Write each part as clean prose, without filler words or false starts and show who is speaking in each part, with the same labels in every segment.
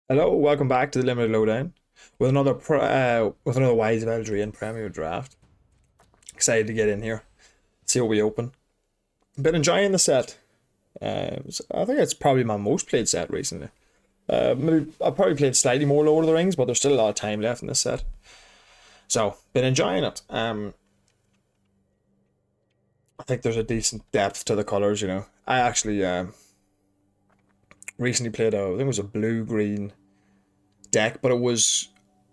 Speaker 1: Hello, welcome back to the Limited Lowdown with another Wise of Eldraine Premier Draft. Excited to get in here, see what we open. Been enjoying the set. I think it's probably my most played set recently. Maybe I probably played slightly more Lord of the Rings, but there's still a lot of time left in this set. So been enjoying it. I think there's a decent depth to the colors. I actually recently played I think it was a blue green deck, but it was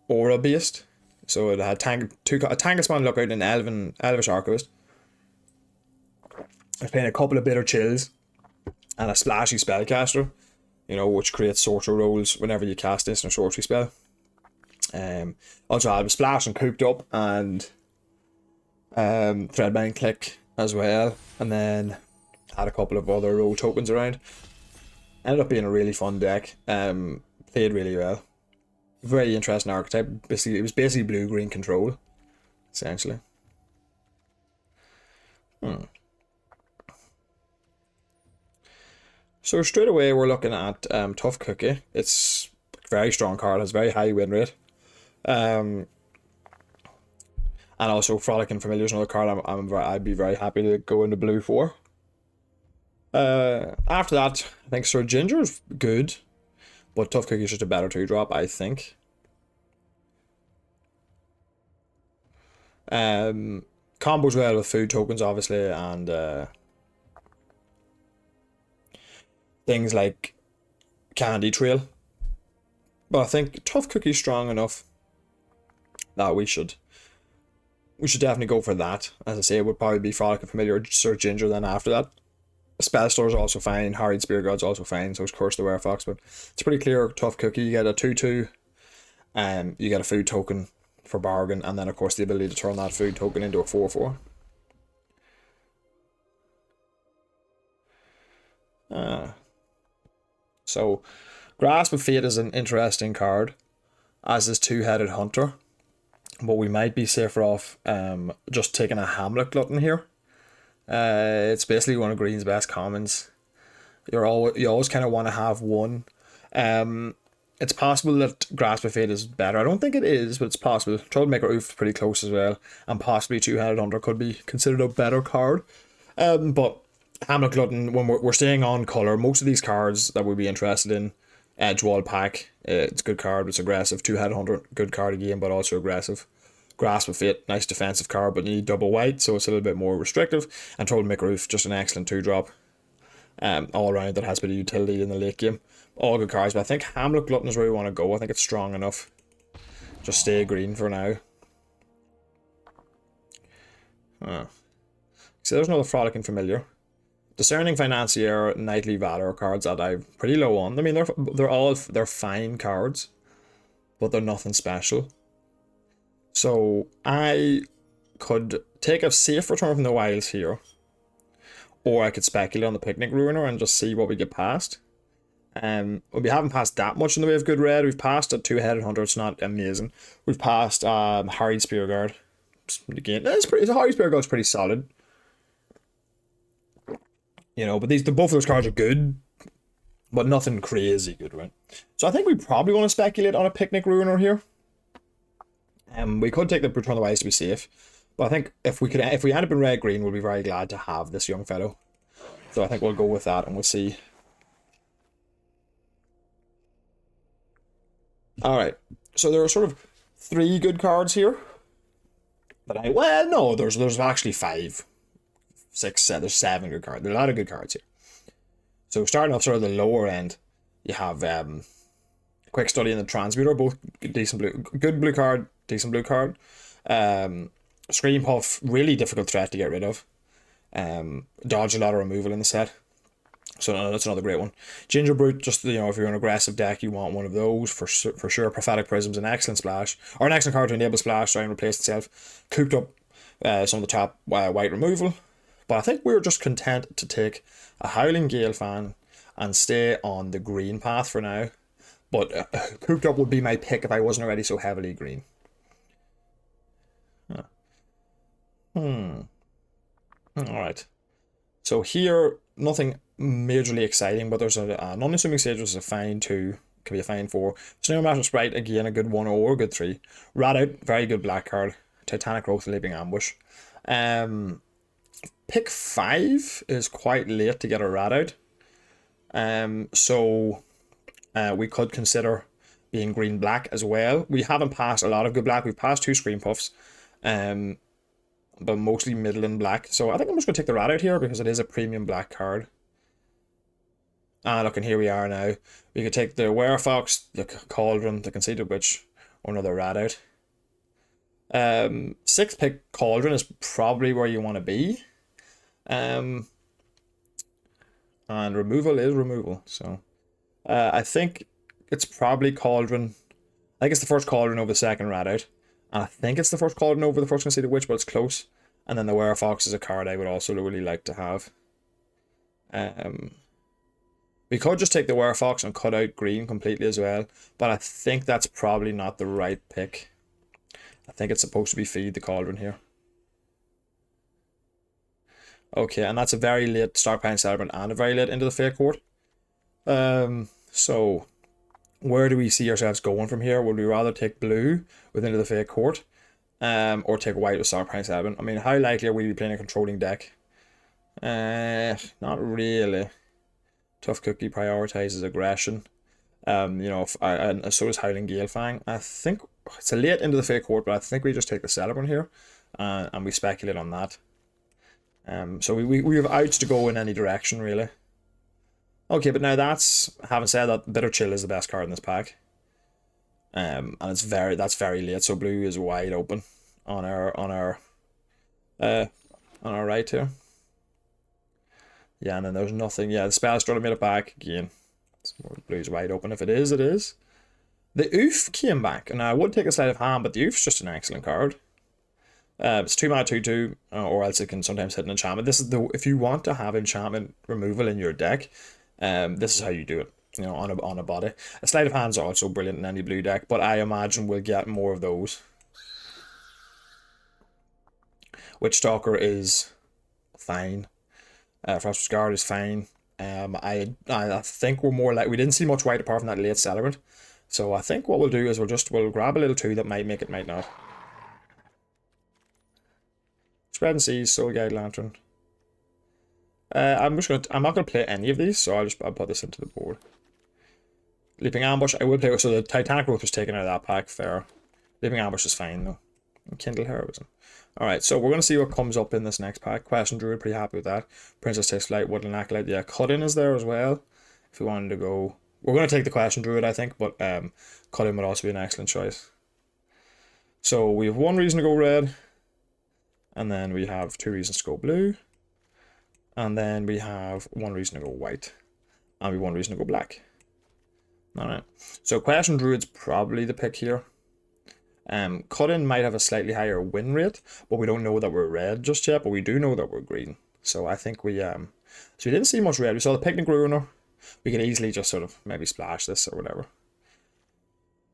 Speaker 1: aura based. So it had a Talisman Lookout and an Elvish Archivist. I was playing a couple of Bitter Chills and a splashy Spellcaster, which creates sorcery rolls whenever you cast this in a sorcery spell. Also I had a Splash and Cooped Up and Threadband Click as well, and then had a couple of other roll tokens around. Ended up being a really fun deck. Played really well. Very interesting archetype. Basically, it was basically blue-green control, essentially. So straight away we're looking at Tough Cookie. It's a very strong card, has very high win rate. And also Frolic and Familiar is another card I'd be very happy to go into blue for. After that, I think Sir Ginger's good, but Tough Cookie is just a better 2-drop, I think. Combos well with food tokens, obviously, and things like Candy Trail. But I think Tough Cookie's strong enough that we should definitely go for that. As I say, it would probably be Frolic and Familiar or Sir Ginger then after that. Spellstore's also fine, Harried Spear God's also fine, so is Curse the Werefox, but it's pretty clear Tough Cookie. You get a 2/2, you get a food token for bargain, and then of course the ability to turn that food token into a 4/4. So Grasp of Fate is an interesting card, as is Two-Headed Hunter, but we might be safer off just taking a Hamlet Glutton here. It's basically one of Green's best commons. You always kind of want to have one. It's possible that Grasp of Fate is better. I don't think it is, but it's possible. Troublemaker Oof is pretty close as well, and possibly Two-Headed Hunter could be considered a better card. But Hamlet Glutton, when we're staying on color, most of these cards that we'd be interested in, Edgewall Pack, it's a good card. It's aggressive. Two-Headed Hunter, good card again, but also aggressive. Grasp of Fate, nice defensive card, but you need double white, so it's a little bit more restrictive. And Troublemaker Roof, just an excellent 2-drop. All around that has a bit of utility in the late game. All good cards, but I think Hamlet Glutton is where we want to go. I think it's strong enough. Just stay green for now. So there's another Frolic and Familiar. Discerning Financier, Knightly Valor cards that I'm pretty low on. I mean, they're fine cards, but they're nothing special. So I could take a safe return from the wilds here, or I could speculate on the Picnic Ruiner and just see what we get past. We haven't passed that much in the way of good red. We've passed a Two-Headed Hunter. It's not amazing. We've passed Harried Spearguard. Again, Harried Spearguard's pretty solid. But both of those cards are good, but nothing crazy good, right? So I think we probably want to speculate on a Picnic Ruiner here. We could take the Return of the Wise to be safe, but I think if we end up in red green, we'll be very glad to have this young fellow. So I think we'll go with that, and we'll see. All right. So there are sort of 3 good cards here. No, there's actually 5, 6, 7. There's 7 good cards. There's a lot of good cards here. So starting off sort of the lower end, you have Quick Study and the Transmuter, both decent blue, good blue card, decent blue card. Scream Puff, really difficult threat to get rid of. Dodge a lot of removal in the set. So that's another great one. Ginger Brute, just if you're an aggressive deck, you want one of those for sure. Prophetic Prism's an excellent splash, or an excellent card to enable splash, try and replace itself. Cooped Up, some of the top white removal. But I think we're just content to take a Howling Gale Fan and stay on the green path for now. But Cooped Up would be my pick if I wasn't already so heavily green. Alright. So here, nothing majorly exciting, but there's an Unassuming Sage, which is a fine 2. Could be a fine 4. Snail Master Sprite, again, a good 1 or a good 3. Rat Out, very good black card. Titanic Growth, Leaping Ambush. Pick 5 is quite late to get a Rat Out. So we could consider being green-black as well. We haven't passed a lot of good black. We've passed 2 Screen Puffs. But mostly middling black. So I think I'm just going to take the Rat Out here because it is a premium black card. Look, and here we are now. We could take the Werefox, the Cauldron, the Conceited Witch, or another Rat Out. 6th pick Cauldron is probably where you want to be. And removal is removal. So I think it's probably Cauldron. I think it's the first Cauldron over the second Rat Out. And I think it's the first Cauldron over the first Conceited Witch, but it's close. And then the Werefox is a card I would also really like to have. We could just take the Werefox and cut out green completely as well, but I think that's probably not the right pick. I think it's supposed to be Feed the Cauldron here. Okay, and that's a very late Starpine Celebrant and a very late Into the Fake Court. So where do we see ourselves going from here? Would we rather take blue with Into the Fake Court, or take white with Starpine Celebrant? I mean, how likely are we to be playing a controlling deck? Not really. Tough Cookie prioritizes aggression. And so does Howling Galefang. I think it's a late Into the Fake Court, but I think we just take the Celebrant here, and we speculate on that. So we have outs to go in any direction, really. Okay, but now having said that, Bitter Chill is the best card in this pack. And that's very late, so blue is wide open on our right here. Yeah, and then there's nothing. Yeah, the Spellstrutter made it back again. Blue's wide open. If it is, it is. The Oof came back, and I would take a Sleight of Hand, but the Oof's just an excellent card. It's 2 mana 2/2, or else it can sometimes hit an enchantment. This is if you want to have enchantment removal in your deck, this is how you do it. On a body. A Sleight of Hand's also brilliant in any blue deck, but I imagine we'll get more of those. Witchstalker is fine. Frost's Guard is fine. I think we're more like, we didn't see much white apart from that late Celebrant. So I think what we'll do is we'll grab a little 2 that might make it, might not. Spread and Seas, Soul Guide Lantern. I'm not gonna play any of these, so I'll put this into the board. Leaping Ambush, I will play. So the Titanic Growth was taken out of that pack, fair. Leaping Ambush is fine though. And Kindle Heroism. Alright, so we're gonna see what comes up in this next pack. Question Druid, pretty happy with that. Princess Takes Flight, Woodland Acolyte, yeah, Cut In is there as well. If we wanted to go, we're gonna take the Question Druid, I think, but Cut In would also be an excellent choice. So we have 1 reason to go red, and then we have 2 reasons to go blue, and then we have 1 reason to go white, and we have 1 reason to go black. Alright, so Question Druid's probably the pick here. Cut In might have a slightly higher win rate, but we don't know that we're red just yet, but we do know that we're green. So I think so we didn't see much red. We saw the Picnic Ruiner. We could easily just sort of maybe splash this or whatever.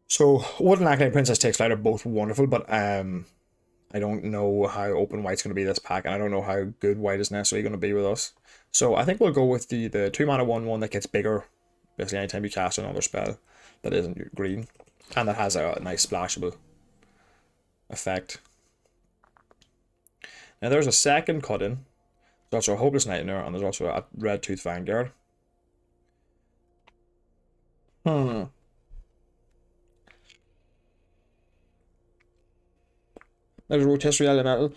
Speaker 1: So Woodland Acolyte and Princess Takes Flight are both wonderful, but I don't know how open white's going to be this pack, and I don't know how good white is necessarily going to be with us. So I think we'll go with the 2 mana 1/1 that gets bigger basically anytime you cast another spell that isn't green, and that has a nice splashable effect. Now there's a second Cut In. There's also a Hopeless Nightmare, and there's also a Red Tooth Vanguard. There's a Rotisserie Elemental.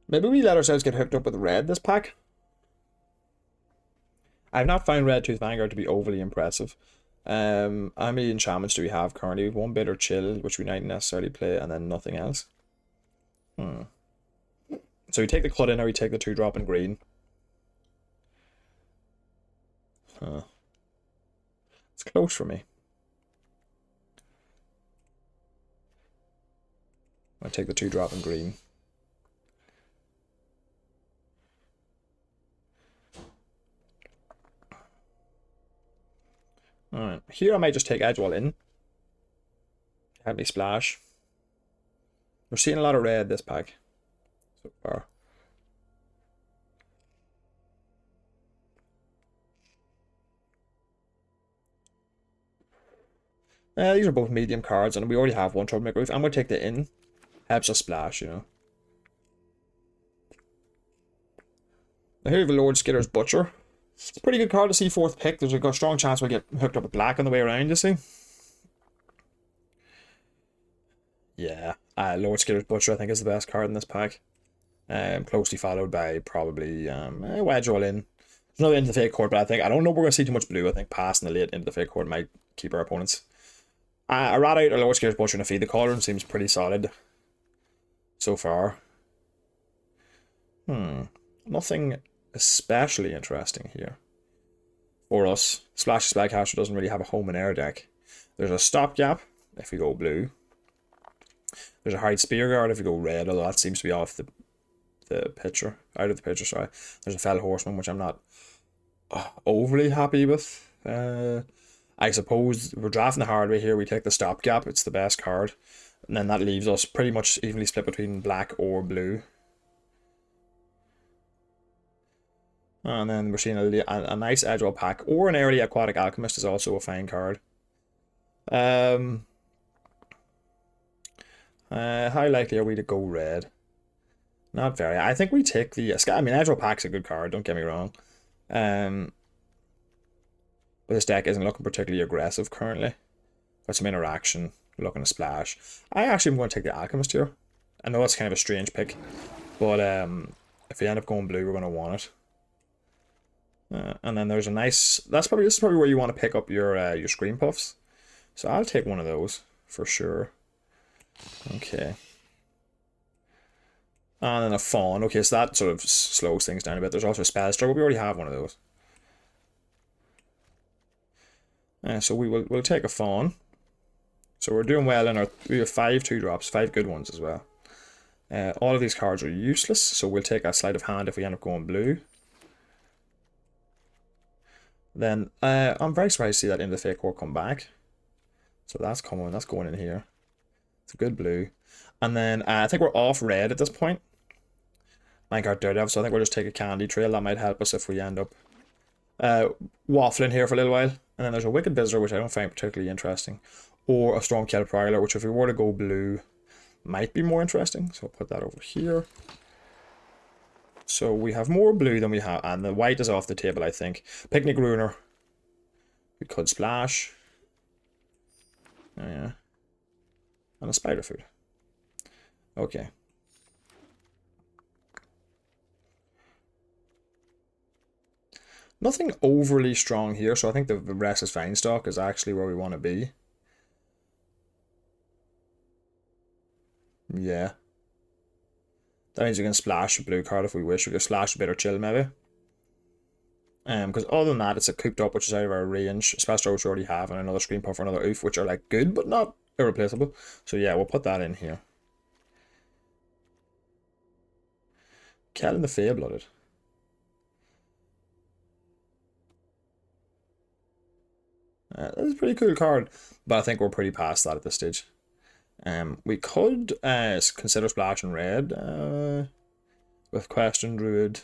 Speaker 1: Maybe we let ourselves get hooked up with red this pack. I've not found Red Tooth Vanguard to be overly impressive. How many enchantments do we have currently? We have 1 Bitter Chill, which we might necessarily play, and then nothing else. So we take the Cut In, or we take the 2-drop in green. It's close for me. I take the 2-drop in green. Alright, here I might just take Edgewall in. Have me splash. We're seeing a lot of red this pack so far. These are both medium cards, and we already have one Troublemaker Roof. I'm going to take the in. Helps us splash, you know. Now here we have a Lord Skitter's Butcher. It's a pretty good card to see fourth pick. There's a strong chance we'll get hooked up with black on the way around, you see. Yeah, Lord Skitter's Butcher I think is the best card in this pack. Closely followed by probably Wedge All In. There's another Into the Fake Court, but I don't know if we're going to see too much blue. I think passing the late Into the Fake Court might keep our opponents. I rat out a Lord Skitter's Butcher and a Feed the Cauldron seems pretty solid so far. Nothing especially interesting here for us. Splash Spellcaster doesn't really have a home in our deck. There's a Stopgap if we go blue. There's a Hide Spearguard if we go red, although that seems to be off the picture, out of the picture, sorry. There's a Fell Horseman, which I'm not overly happy with. I suppose we're drafting the hard way here. We take the Stopgap, it's the best card. And then that leaves us pretty much evenly split between black or blue. And then we're seeing a nice Edgewall pack, or an Early Aquatic Alchemist is also a fine card. How likely are we to go red? Not very. I think we take the... I mean, Edgewall pack's a good card, don't get me wrong. But this deck isn't looking particularly aggressive currently. Got some interaction, we're looking to splash. I actually am going to take the Alchemist here. I know that's kind of a strange pick, but if we end up going blue, we're going to want it. And then there's a nice... This is probably where you want to pick up your Scream Puffs. So I'll take one of those for sure. Okay. And then a Fawn. Okay, so that sort of slows things down a bit. There's also a Spellstar, but we already have one of those. So we'll take a Fawn. So we're doing well in we have 5 2-drops, 5 good ones as well. All of these cards are useless, so we'll take a Sleight of Hand if we end up going blue. Then I'm very surprised to see that Into the Fake Court come back. So that's going in here. It's a good blue. And then I think we're off red at this point. Minecart Daredevil, so I think we'll just take a Candy Trail. That might help us if we end up waffling here for a little while. And then there's a Wicked Visitor, which I don't find particularly interesting. Or a Stormcatcher Prowler, which if we were to go blue, might be more interesting. So I'll put that over here. So we have more blue than we have, and the white is off the table, I think. Picnic Ruiner. We could splash. Oh, yeah. And a Spider Food. Okay. Nothing overly strong here, so I think the Restless Vinestalk is actually where we want to be. Yeah. That means we can splash a blue card if we wish. We can slash a Bitter Chill maybe. Because other than that, it's a Cooped Up, which is out of our range. Spellstar, which we already have, and another Screen Puff or another Oof, which are like good, but not irreplaceable. So yeah, we'll put that in here. Kellen the Fair-Blooded. That's a pretty cool card, but I think we're pretty past that at this stage. We could consider splashing red with Question Druid.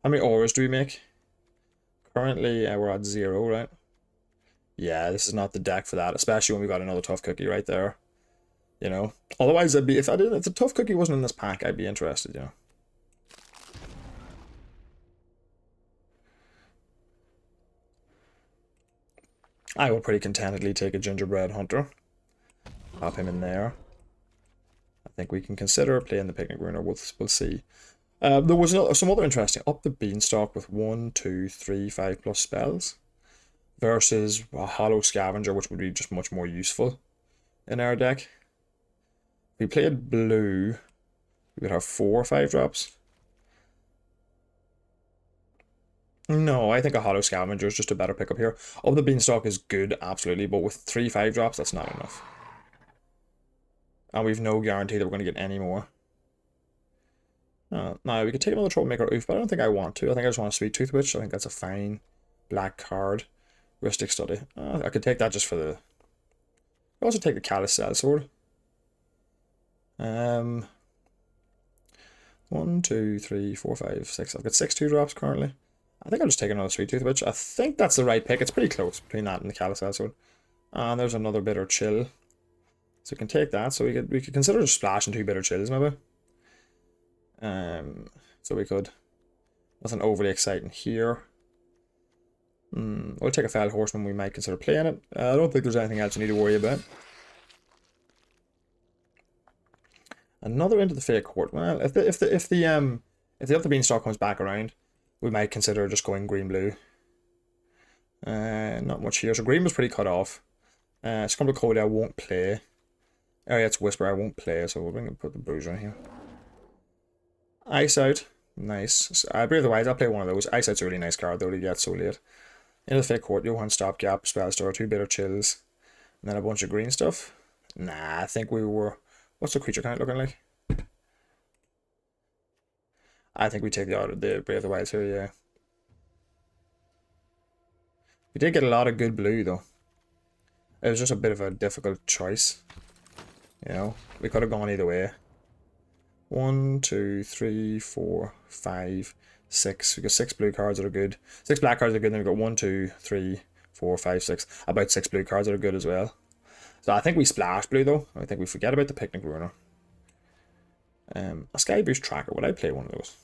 Speaker 1: How many auras do we make? Currently, we're at 0, right? Yeah, this is not the deck for that, especially when we got another Tough Cookie right there. You know, otherwise, if the Tough Cookie wasn't in this pack, I'd be interested. You know. I will pretty contentedly take a Gingerbread Hunter. Pop him in there. I think we can consider playing the Picnic Ruiner. We'll see. There was some other interesting. Up the Beanstalk with 1, 2, 3, 5+ spells. Versus a Hollow Scavenger, which would be just much more useful in our deck. If we played blue, we would have 4 5-drops. No, I think a Hollow Scavenger is just a better pickup here. Up the Beanstalk is good, absolutely, but with 3 5-drops, that's not enough. And we've no guarantee that we're going to get any more. Now, we could take another Troublemaker Oof, but I don't think I want to. I think I just want a Sweet Tooth Witch. I think that's a fine black card. Rustic Study. I could take that just for the... I'll also take the Callous Sellsword. 1, 2, 3, 4, 5, 6. I've got 6 2-drops currently. I think I'll just take another Sweet Tooth Witch. I think that's the right pick. It's pretty close between that and the Callous Sellsword. And there's another Bitter Chill. So we can take that. So we could consider just splashing 2 Bitter Chills maybe. So we could. Nothing overly exciting here. We'll take a Fell Horseman. We might consider playing it. I don't think there's anything else you need to worry about. Another Into the Fake Court. Well, if the Other Beanstalk comes back around, we might consider just going green-blue. Not much here. So green was pretty cut off. Scumble Code I won't play. Ariet's Whisper I won't play, so we're going to put the Bruiser in here. Ice Out. Nice. Brave of the Wise, I'll play one of those. Ice Out's a really nice card, though, to get so late. Into the Fake Court, Johan Stopgap, Spellstar, 2 Bitter Chills, and then a bunch of green stuff. Nah, I think we were... What's the creature count looking like? I think we take the Brave of the Wilds here, yeah. We did get a lot of good blue, though. It was just a bit of a difficult choice. You know, we could have gone either way. 1, 2, 3, 4, 5, 6. We got 6 blue cards that are good. 6 black cards that are good, then we've got 1, 2, 3, 4, 5, 6. About 6 blue cards that are good as well. So I think we splash blue, though. I think we forget about the Picnic Ruiner. A Sky Boost Tracker. Would I play one of those?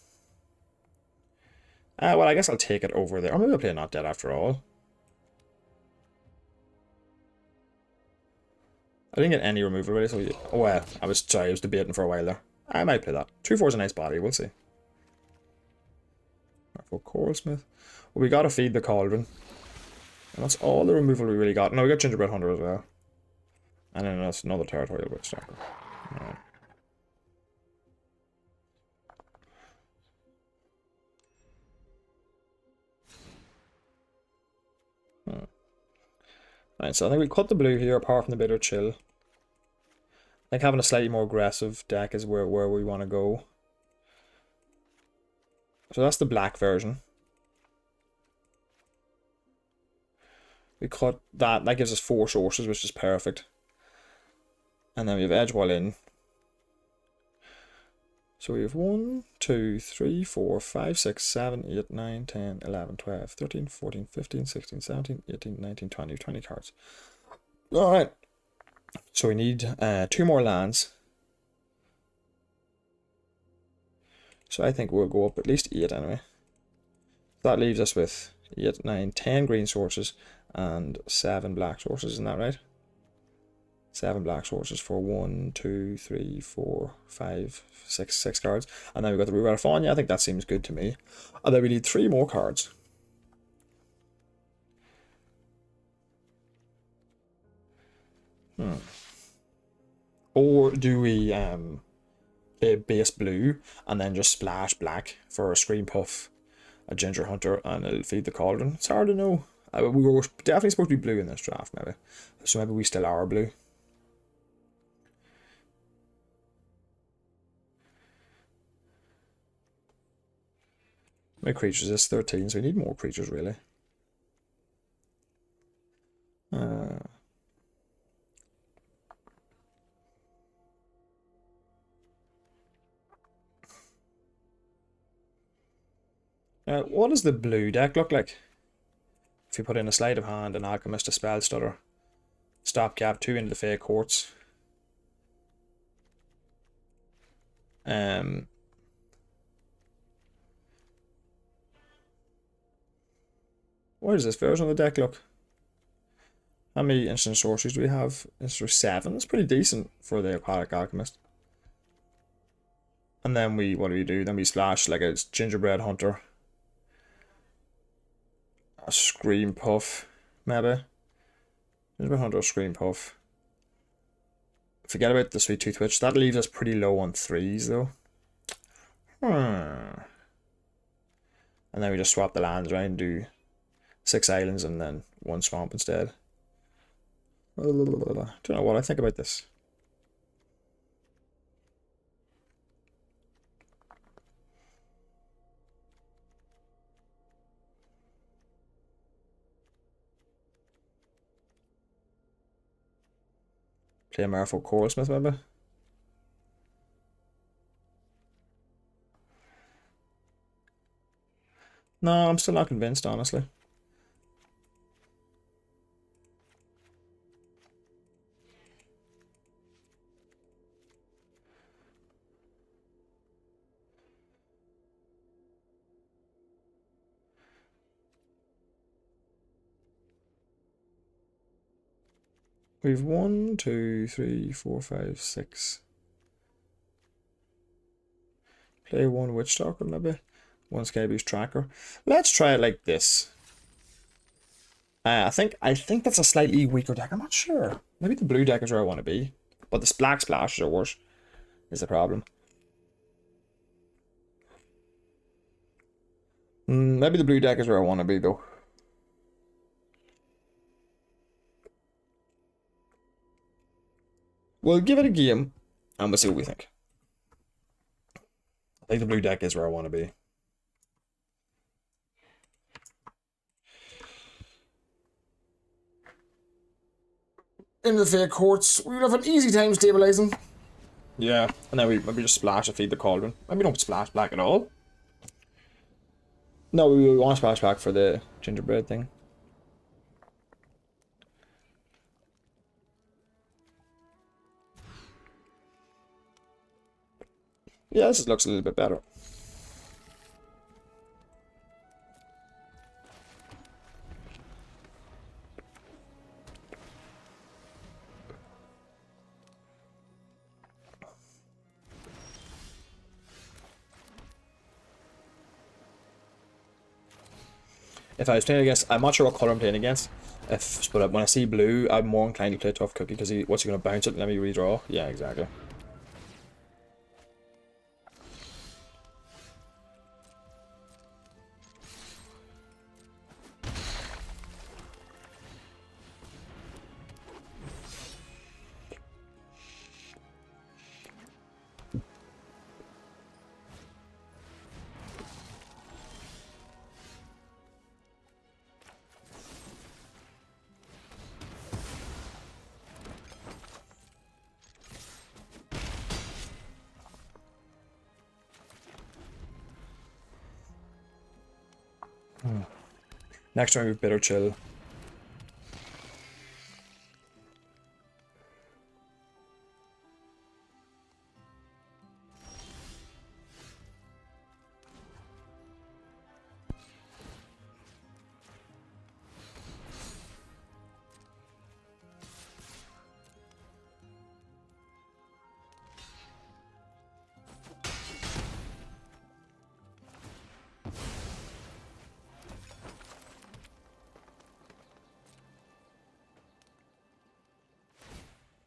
Speaker 1: Well, I guess I'll take it over there. Or maybe I'll play Not Dead after all. I didn't get any removal really, so... Oh, well, I was debating for a while there. I might play that. 2/4 is a nice body, we'll see. For Coralsmith. Well, we gotta feed the Cauldron. And that's all the removal we really got. No, we got Gingerbread Hunter as well. And then that's another Territorial Witch Stacker. Alright. Right, so I think we cut the blue here apart from the Bitter Chill. I think having a slightly more aggressive deck is where we want to go. So that's the black version. We cut that. That gives us 4 sources, which is perfect. And then we have Edgewall in. So we have 1, 2, 3, 4, 5, 6, 7, 8, 9, 10, 11, 12, 13, 14, 15, 16, 17, 18, 19, 20, 20 cards. Alright. So we need 2 more lands. So I think we'll go up at least 8 anyway. That leaves us with 8, 9, 10 green sources and 7 black sources, isn't that right? 7 black sources for 1, 2, 3, 4, 5, 6 cards. And then we've got the Rewrite of Fawn. Yeah, I think that seems good to me. And then we need 3 more cards. Or do we play base blue and then just splash black for a Scream Puff, a Ginger Hunter, and it'll feed the Cauldron? It's hard to know. We were definitely supposed to be blue in this draft, maybe. So maybe we still are blue. My creatures is 13, so we need more creatures, really. What does the blue deck look like? If you put in a Sleight of Hand, an Alchemist, a Spell Stutter, Stopgap, 2 Into the Fake Courts. What does this version of the deck look? How many instant sorceries do we have? Is there 7? That's pretty decent for the Aquatic Alchemist. And then what do we do? Then we splash like a Gingerbread Hunter, a Scream Puff, maybe. Gingerbread Hunter, Scream Puff. Forget about the Sweet Tooth Witch. That leaves us pretty low on 3s though. And then we just swap the lands around and do 6 islands and then 1 swamp instead. I don't know what I think about this. Play a Merfolk Coralsmith, maybe? No, I'm still not convinced, honestly. We've 1, 2, 3, 4, 5, 6. Play 1 Witch Stalker maybe. 1 Skybeast Tracker. Let's try it like this. I think that's a slightly weaker deck. I'm not sure. Maybe the blue deck is where I want to be. But the black splashes are worse, is the problem. Maybe the blue deck is where I want to be, though. We'll give it a game, and we'll see what we think. I think the blue deck is where I want to be. In the Fake Courts, we would have an easy time stabilizing. Yeah, and then we maybe just splash to feed the Cauldron. Maybe don't splash black at all. No, we want to splash back for the gingerbread thing. Yeah, this looks a little bit better. If I was playing against, I'm not sure what color I'm playing against. But when I see blue, I'm more inclined to play Tough Cookie because what's he going to bounce it and let me redraw? Yeah, exactly. Next turn we have Bitter Chill.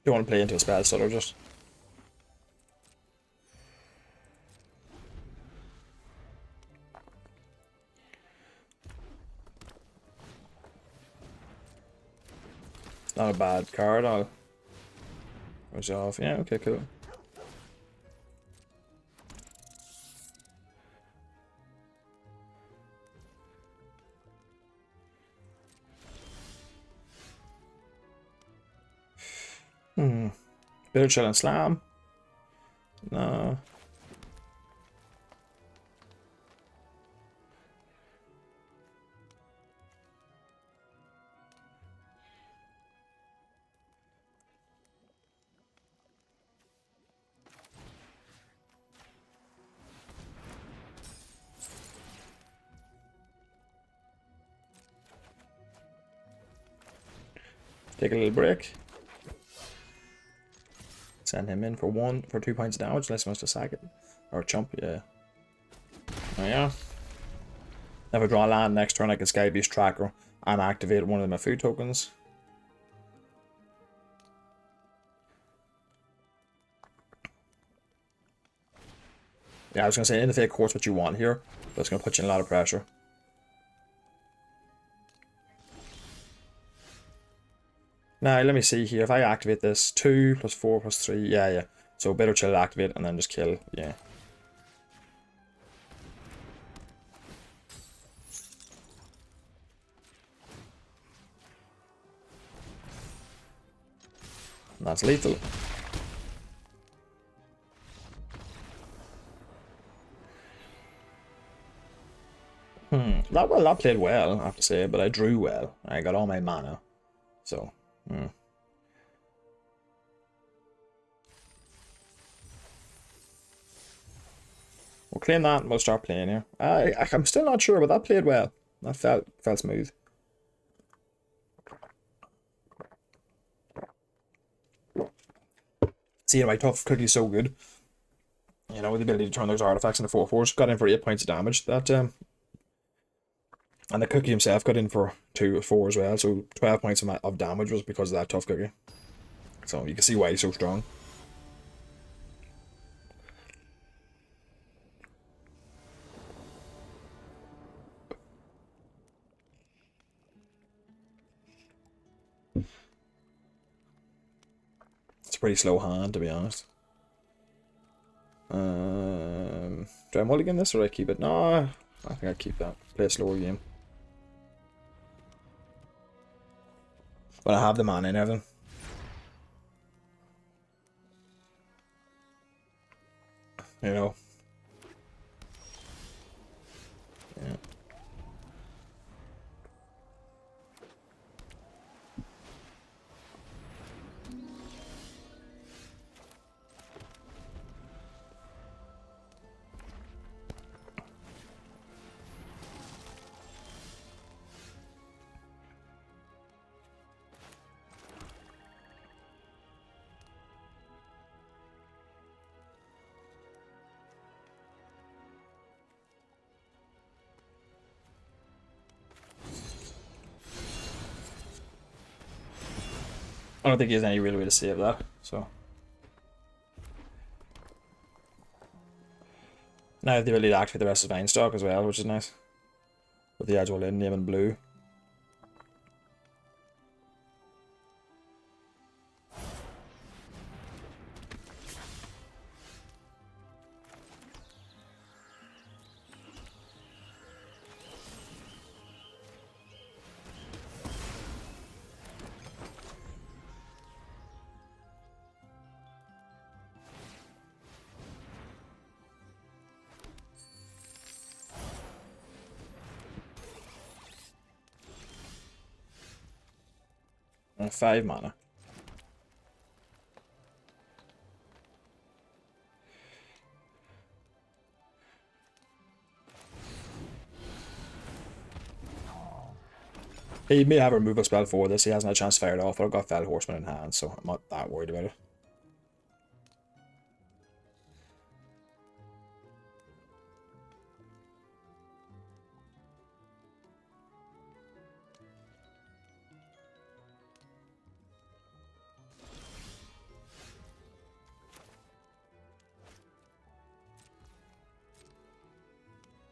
Speaker 1: You want to play into a spell stutter just. Not a bad card, I'll push it off. Yeah, okay, cool. Bitter Chill and Slam. No. Take a little break. Send him in for 2 points of damage unless he wants to sack it. Or chump, yeah. Oh yeah. If I draw a land next turn, I can Skybeast Tracker and activate one of my food tokens. Yeah, I was gonna say in the Fake Court's what you want here, but it's gonna put you in a lot of pressure. Now, let me see here. If I activate this, 2 + 4 + 3, yeah. So Bitter Chill activate and then just kill, yeah. And that's lethal. That played well, I have to say, but I drew well. I got all my mana, so. We'll claim that and we'll start playing here. I'm still not sure, but that played well. That felt smooth. See, my tough cookie's so good. You know, with the ability to turn those artifacts into 4/4s. Got in for 8 points of damage. That and the cookie himself got in for 2 or 4 as well. So 12 points of damage was because of that tough cookie. So you can see why he's so strong. It's a pretty slow hand, to be honest. Do I mulligan this or do I keep it? No, I think I keep that. Play a slower game. But I have the mana and everything. You know. Yeah. I don't think there's any real way to save that, so. Now I have the ability to activate the rest of Vine stock as well, which is nice. With the Agile in name in blue. And 5 mana. He may have a removal spell for this, he hasn't had a chance to fire it off, but I've got Fell Horseman in hand, so I'm not that worried about it.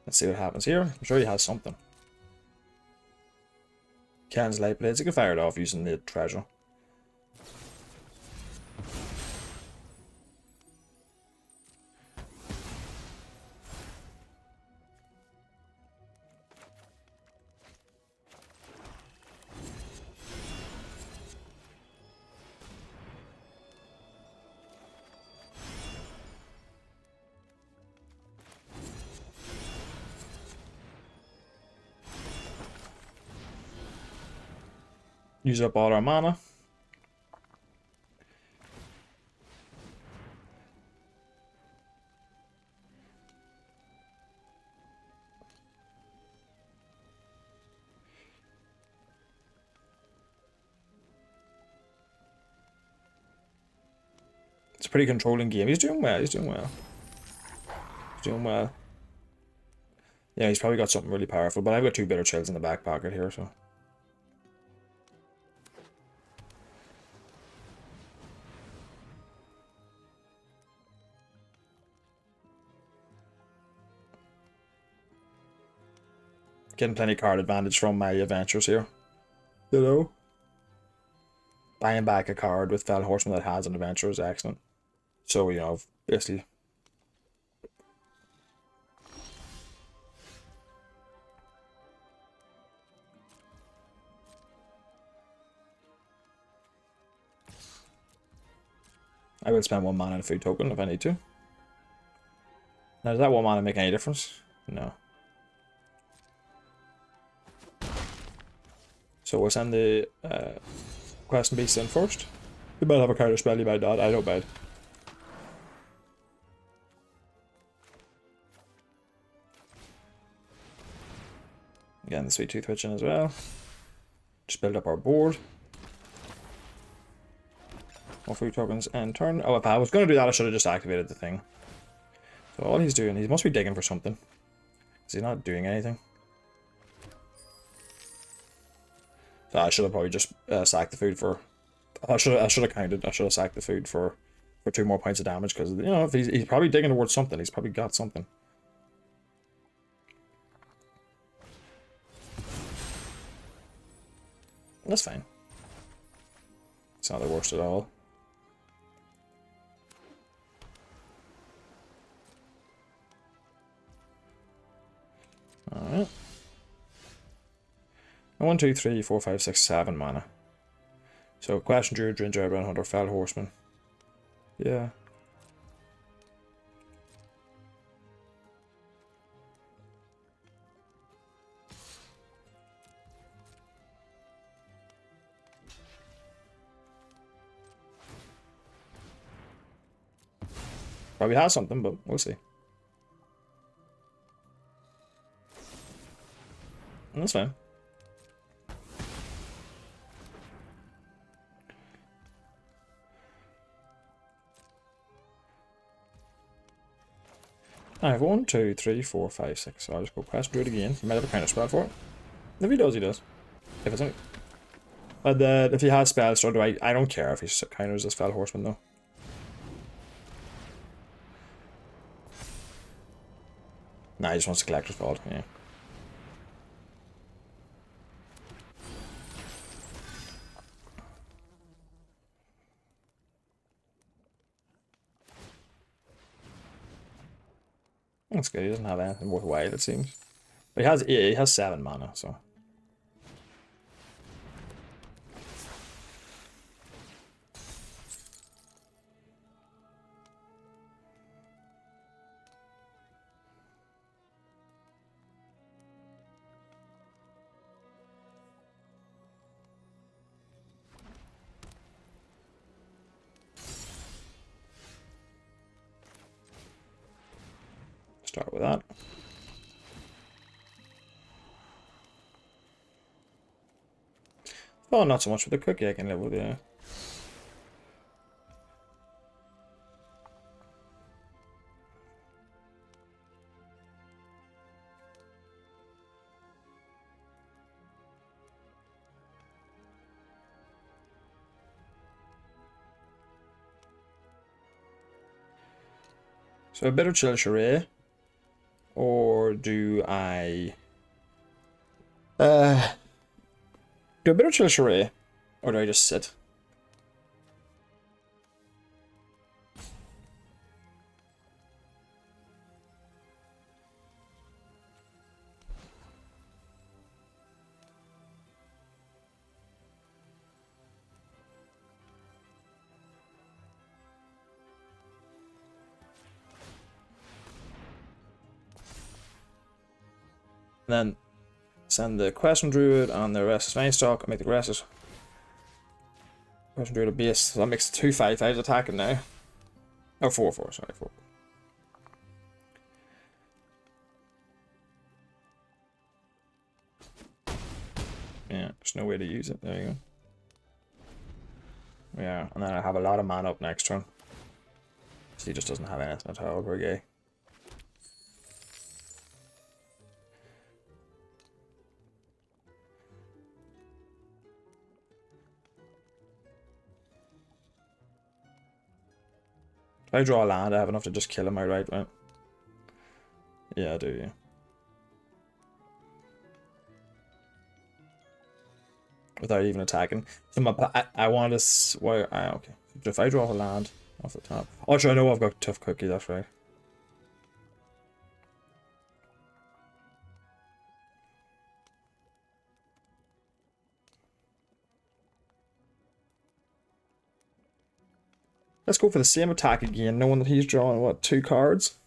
Speaker 1: Let's see what happens here. I'm sure he has something. Can's Light Blades, he can fire it off using the treasure. Use up all our mana. It's a pretty controlling game. He's doing well, he's doing well. He's doing well. Yeah, he's probably got something really powerful, but I've got 2 Bitter Chills in the back pocket here, so. Getting plenty card advantage from my adventures here. You know? Buying back a card with Fell Horseman that has an adventure is excellent. So, you know, basically. I will spend 1 mana on a food token if I need to. Now, does that 1 mana make any difference? No. So we'll send the Quest and Beast in first. You might have a counter spell, you might not. I don't mind. Again, the Sweet Tooth Witch in as well. Just build up our board. More food tokens and turn. Oh, if I was going to do that, I should have just activated the thing. So all he's doing, he must be digging for something. Is he not doing anything? So I should have probably just sacked the food for. I should have counted. I should have sacked the food for 2 more points of damage because, you know, if he's probably digging towards something. He's probably got something. That's fine. It's not the worst at all. Alright. 1, 2, 3, 4, 5, 6, 7 mana. So, Question Druid, Ginger, Brown Hunter, Fell Horseman. Yeah. Probably has something, but we'll see. That's fine. I have 1, 2, 3, 4, 5, 6. So I'll just go Quest Druid again. He might have a counter spell for it. If he does, he does. If it's only... But if he has spells, so do I don't care if he counters this Fell Horseman though. Nah, he just wants to collect his fault, yeah. That's good, he doesn't have anything worthwhile, it seems. But he has 7 mana, so. Start with that. Oh, not so much with the cookie, I can live with, yeah. So a bit of Chill Charade. Or do I... do a bit of Chill Charade? Or do I just sit? And then send the Question Druid on the Restless Mainstock and make the Restless Question Druid a base. So that makes 2 5/5s attacking now. Oh, 4/4, sorry, 4. Yeah, there's no way to use it. There you go. Yeah, and then I have a lot of mana up next turn. So he just doesn't have anything at all, very gay. If I draw a land, I have enough to just kill him outright, right? Yeah, I do, yeah. Without even attacking. So I want to... Why? Okay. If I draw a land off the top... Oh, sure, I know I've got Tough Cookie, that's right. Let's go for the same attack again, knowing that he's drawing, what, 2 cards?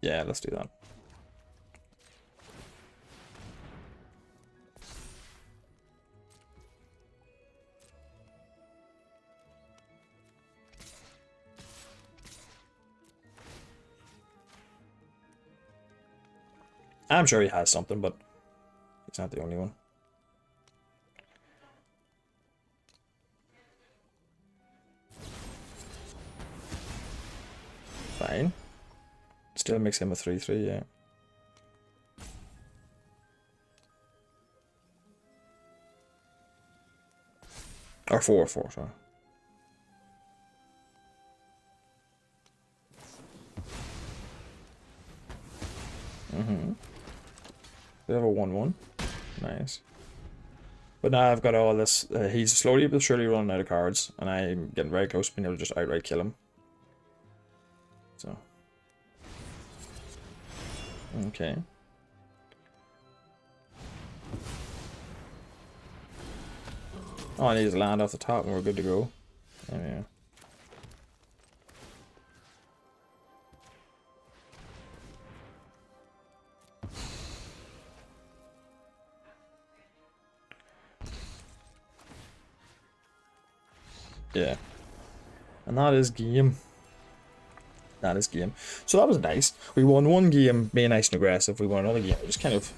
Speaker 1: Yeah, let's do that. I'm sure he has something, but he's not the only one. fine. Still makes him a 3/3, yeah. Or 4/4, sorry. We have a 1/1. Nice. But now I've got all this. He's slowly but surely running out of cards, and I'm getting very close to being able to just outright kill him. So. Okay. All I need is land off the top, and we're good to go. Yeah. Yeah. And that is game. That is game. So that was nice. We won one game being nice and aggressive. We won another game just kind of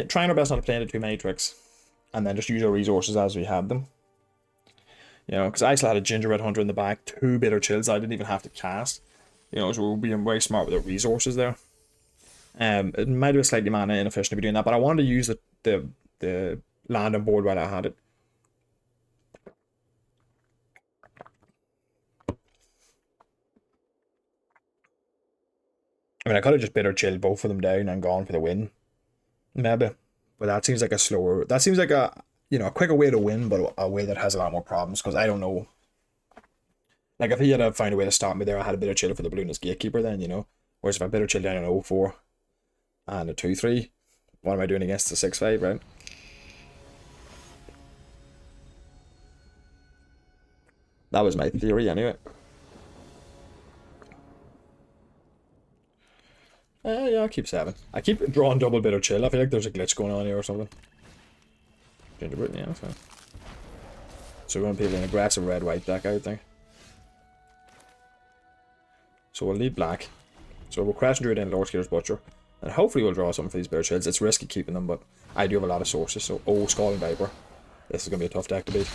Speaker 1: trying our best not to play into too many tricks. And then just use our resources as we had them. You know, because I still had a Gingerbread Hunter in the back, 2 Bitter Chills I didn't even have to cast. You know, so we're being very smart with our resources there. It might have been slightly mana inefficient to be doing that, but I wanted to use the land on board while I had it. I mean, I could have just Bitter Chilled both of them down and gone for the win. Maybe. But that seems like a slower... That seems like a, you know, a quicker way to win, but a way that has a lot more problems, because I don't know. Like, if he had found a way to stop me there, I had a Bitter Chill for the Balloonist Gatekeeper then, you know. Whereas if I Bitter Chill down an 0/4 and a 2/3, what am I doing against the 6/5, right? That was my theory, anyway. Yeah, I'll keep 7. I keep drawing double Bitter Chill. I feel like there's a glitch going on here or something. Gingerbread, yeah, that's fine. So we're going to play an aggressive red-white deck, I would think. So we'll lead black. So we'll Crash Druid in Lord Scaler's Butcher. And hopefully we'll draw something for these Bitter Chills. It's risky keeping them, but I do have a lot of sources. So, Scalding Viper. This is going to be a tough deck to beat.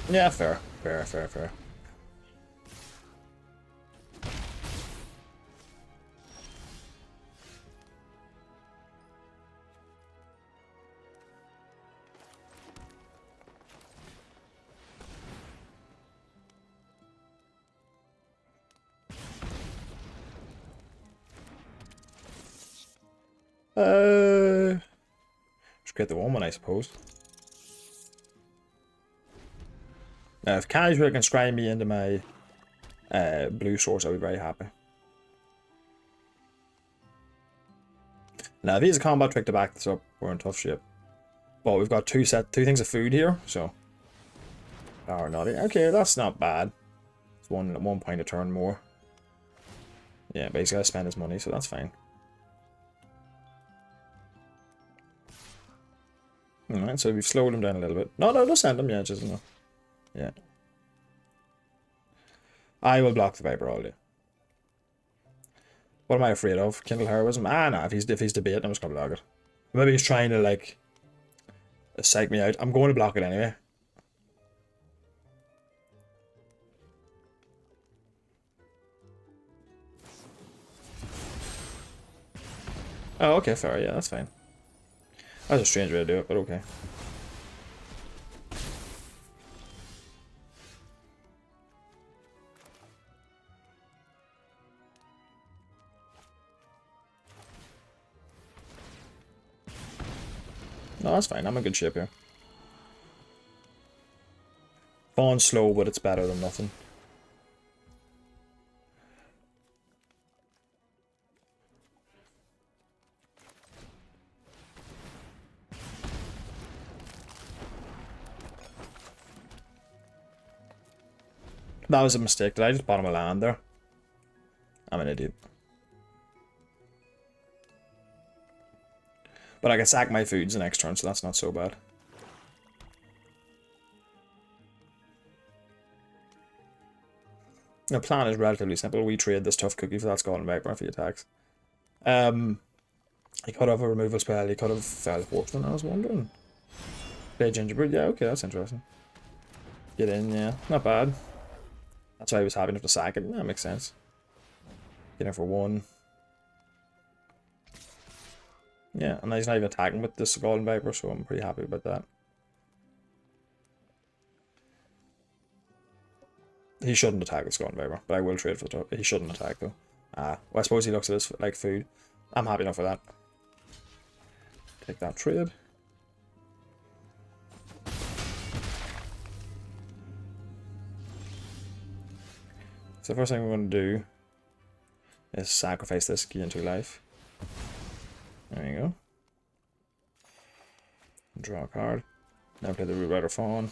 Speaker 1: Yeah, fair. Fair. Just get the 1/1, I suppose. Now, if Casual can scry me into my blue source, I'll be very happy. Now, if he has a combat trick to back this up, we're in tough shape. But we've got two things of food here, so. Power naughty. Okay, that's not bad. It's one point a turn more. Yeah, but he's got to spend his money, so that's fine. Alright, so we've slowed him down a little bit. No, just send him, yeah, just enough. Yeah. I will block the Viper all day. What am I afraid of? Kindle Heroism? Ah, no, if he's debating, I'm just gonna block it. Maybe he's trying to, like, psych me out. I'm going to block it anyway. Oh, okay, fair, yeah, that's fine. That's a strange way to do it, but okay. No, that's fine. I'm in good shape here. Fawn's slow, but it's better than nothing. That was a mistake. Did I just bottom a land there? I'm an idiot. But I can sack my foods the next turn, so that's not so bad. The plan is relatively simple. We trade this tough cookie for that Scald and Viper if he attacks. He could have a removal spell. He could have fell Horseman, I was wondering. Play Gingerbread. Yeah, okay, that's interesting. Get in, yeah. Not bad. That's why I was happy enough to sack it. That makes sense. Get in for 1. Yeah, and he's not even attacking with this Golden Viper, so I'm pretty happy about that. He shouldn't attack with Golden Viper, but I will trade for the top. He shouldn't attack though. Well, I suppose he looks at this like food. I'm happy enough with that. Take that trade. So the first thing we're going to do is sacrifice this, gain 2 life. There you go. Draw a card. Now play the Root Rider Fawn.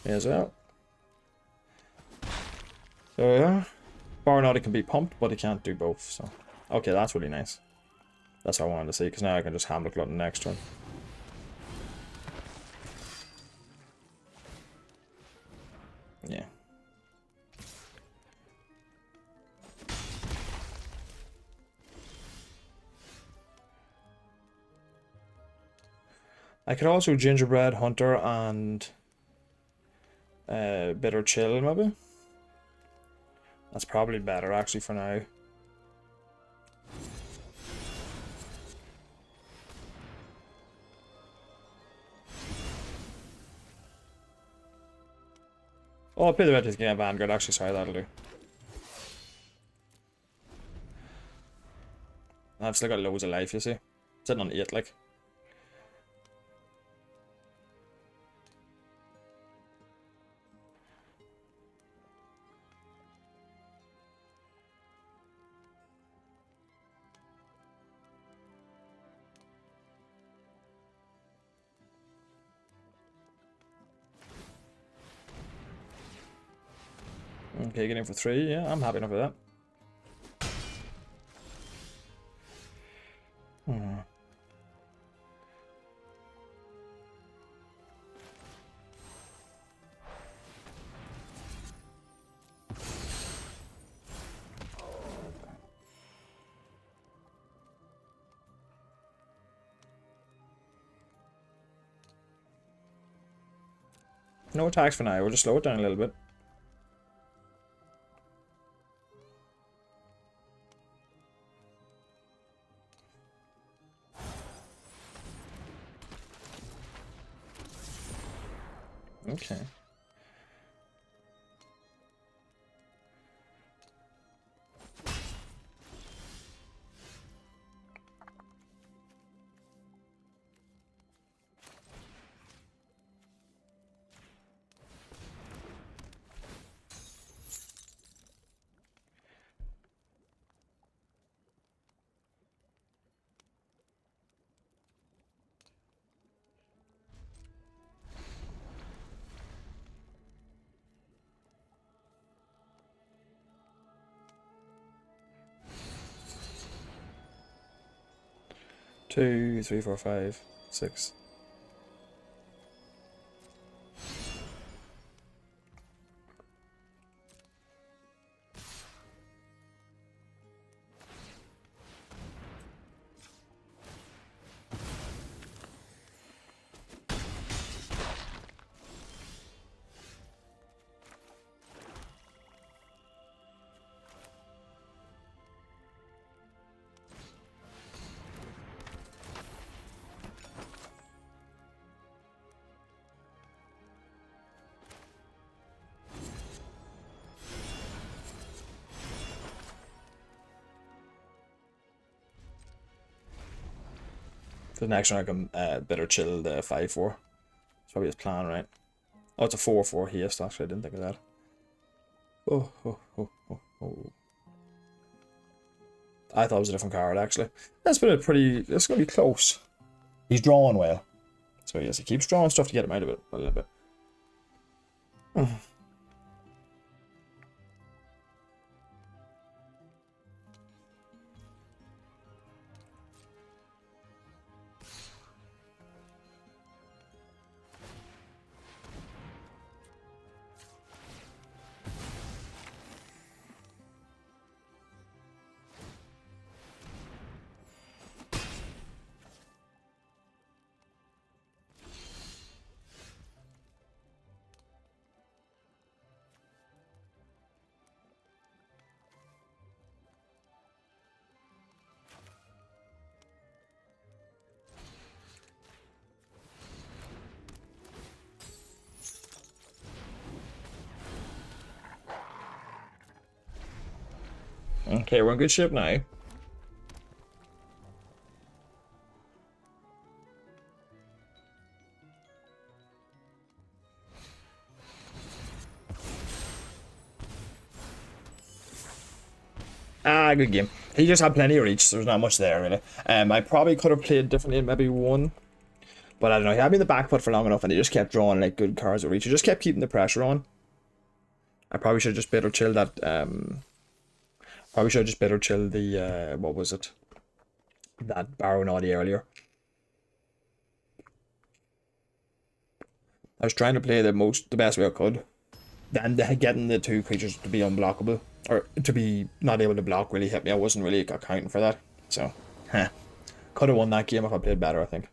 Speaker 1: As well. So yeah. Bar not, it can be pumped, but it can't do both, so. Okay, that's really nice. That's what I wanted to see, because now I can just Hamlet Glutton next turn. Yeah. I could also Gingerbread, Hunter, and Bitter Chill, maybe. That's probably better, actually, for now. Oh, I'll play the Red game Vanguard, actually, sorry, that'll do. I've still got loads of life, you see. Sitting on 8, like. Okay, getting for 3, yeah, I'm happy enough with that. No attacks for now, we'll just slow it down a little bit. Okay. Two, three, four, 5, 6. For the next round, I can better chill the 5-4. It's probably his plan, right? Oh, it's a 4-4 haste, actually. I didn't think of that. Oh, oh, oh, oh, oh. I thought it was a different card, actually. That's been a pretty... It's going to be close. He's drawing well. So, yes, he keeps drawing stuff to get him out of it a little bit. Okay, we're in good shape now. Ah, good game. He just had plenty of reach, so there's not much there, really. I probably could have played differently in maybe one. But I don't know, he had me in the back foot for long enough and he just kept drawing like good cards at reach. He just kept keeping the pressure on. I probably should have just bitter chilled that, probably should have just bitter chilled the, what was it? That Barrow Naughty earlier. I was trying to play the best way I could. Then getting the two creatures to be unblockable, or to be not able to block really hit me. I wasn't really accounting for that. So, could have won that game if I played better, I think.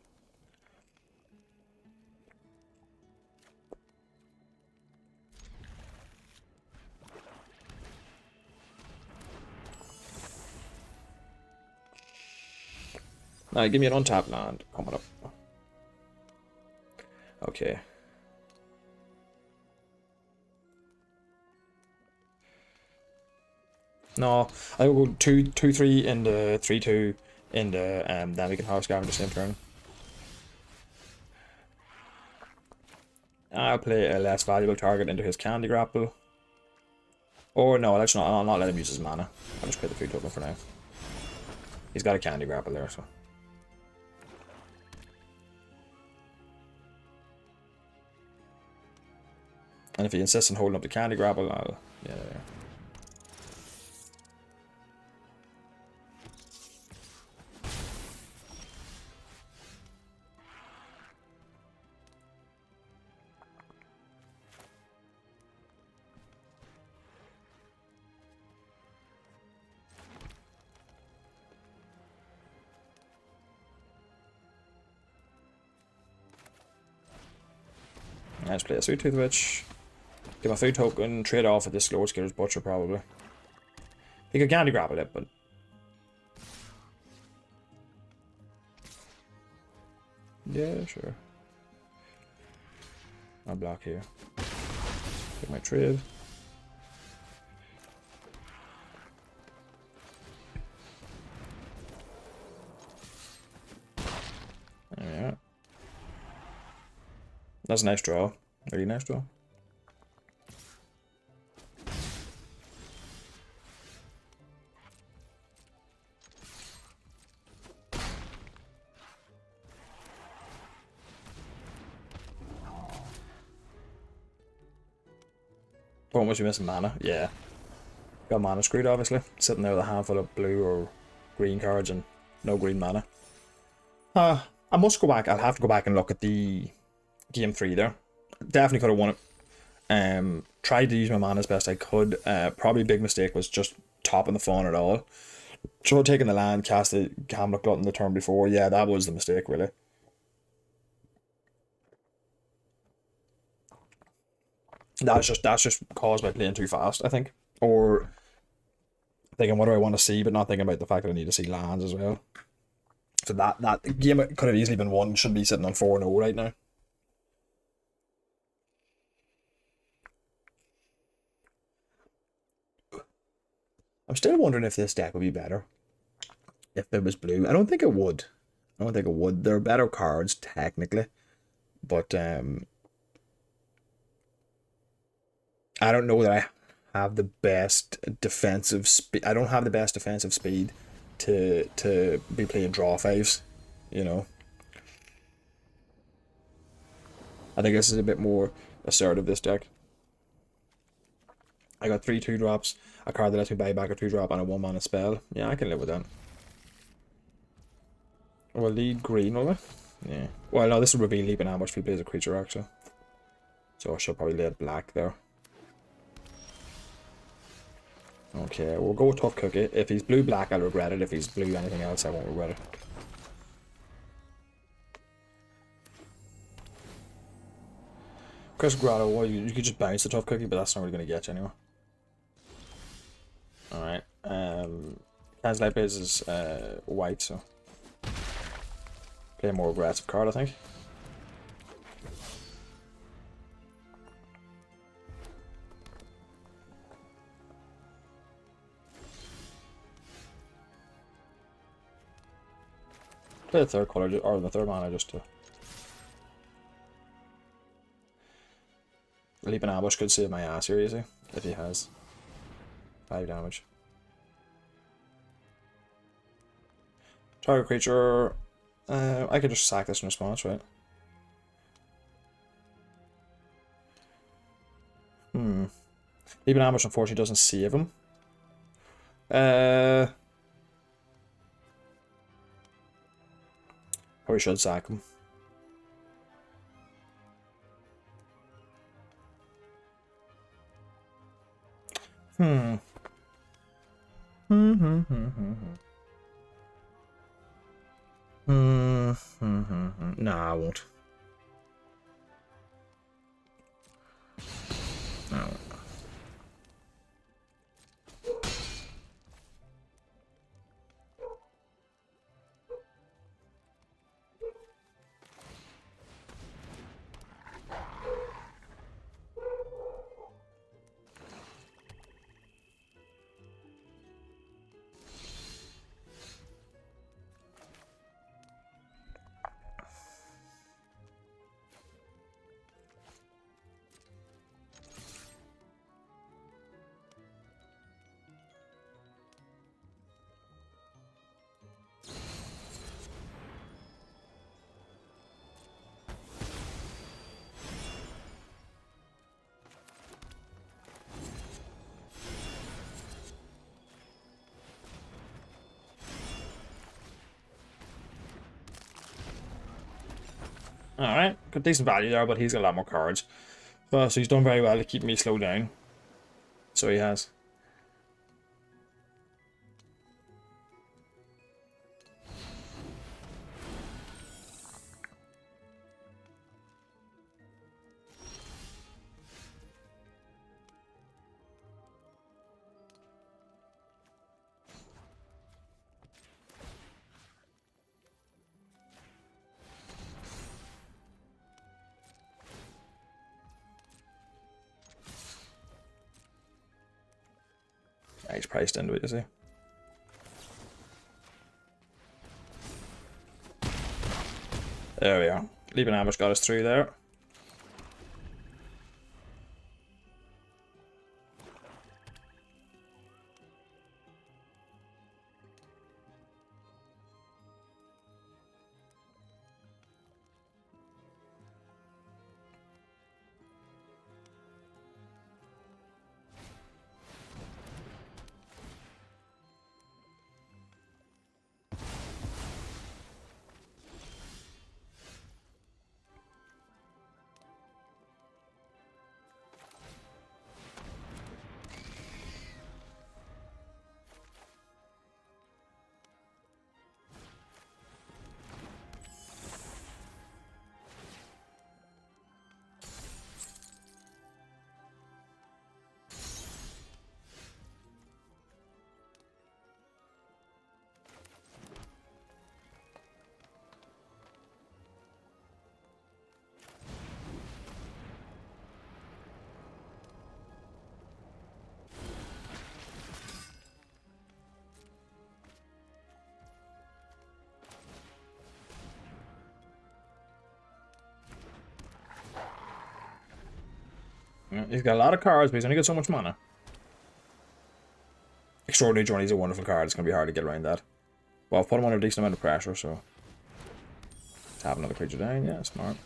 Speaker 1: Now, give me an untapped land coming up. Okay. No, I will go 2-3 into 3-2 into then we can House Gavin the same turn. I'll play a less valuable target into his Candy Grapple. Or no, let's not. I'll not let him use his mana. I'll just play the 3 token for now. He's got a Candy Grapple there, so. And if he insists on holding up the Candy Grapple, I'll yeah. Let's play a Sweet Tooth Witch. Give a 3 token, trade off with this Slow Skitter's Butcher probably. He could Candy Grapple it, but. Yeah, sure. I'll block here. Get my trade. Yeah. That's a nice draw. Really nice draw. Oh, was you missing mana? Yeah. Got mana screwed, obviously. Sitting there with a handful of blue or green cards and no green mana. I must go back. I'll have to go back and look at the game 3 there. Definitely could have won it. Tried to use my mana as best I could. Probably big mistake was just topping the fawn at all. Should have taken the land, cast the Hamlet Glutton the turn before. Yeah, that was the mistake, really. That's just caused by playing too fast, I think. Or thinking, what do I want to see, but not thinking about the fact that I need to see lands as well. So that game could have easily been won. Should be sitting on 4-0 right now. I'm still wondering if this deck would be better if it was blue. I don't think it would. I don't think it would. There are better cards technically, but I don't know that I have the best defensive speed. I don't have the best defensive speed to be playing draw fives, you know. I think this is a bit more assertive, this deck. I got 3 2-drops, a card that lets me buy back a 2-drop and a 1-mana spell. Yeah, I can live with that. Well, lead green, will it? Yeah. Well, no, this will reveal Leap and Ambush if he plays a creature, actually. So I should probably lead black there. Okay, we'll go with Tough Cookie. If he's blue-black, I'll regret it. If he's blue anything else, I won't regret it. Chris Grotto, well, you could just bounce the Tough Cookie, but that's not really going to get you anywhere. Alright. Kaz Light Blaze is white, so play a more aggressive card, I think. Play the third color, or the third mana just to... Leaping Ambush could save my ass here, easy, if he has 5 damage. Target creature... I could just sack this in response, right? Leaping Ambush unfortunately doesn't save him. Probably should sack him. Nah, I won't. No. Alright, got decent value there, but he's got a lot more cards. So he's done very well to keep me slowed down. So he has. He's priced into it, is he? There we are. Leaping Ambush got us through there. He's got a lot of cards, but he's only got so much mana. Extraordinary Journey is a wonderful card. It's going to be hard to get around that. Well, I've put him under a decent amount of pressure, so... Tap another creature down. Yeah, smart.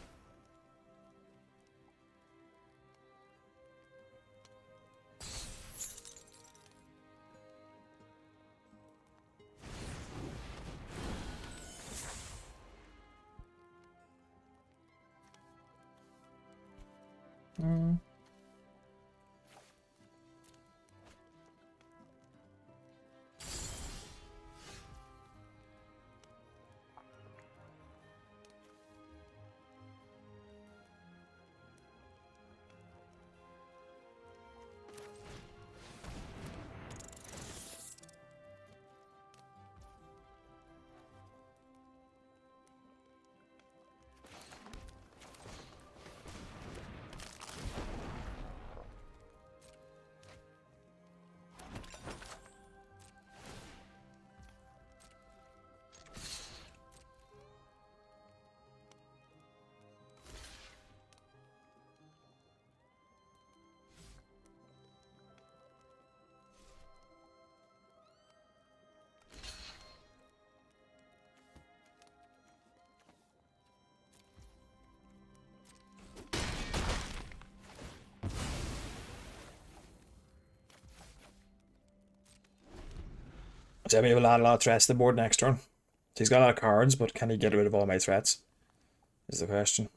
Speaker 1: So maybe he'll add a lot of threats to the board next turn. So he's got a lot of cards, but can he get rid of all my threats? Is the question.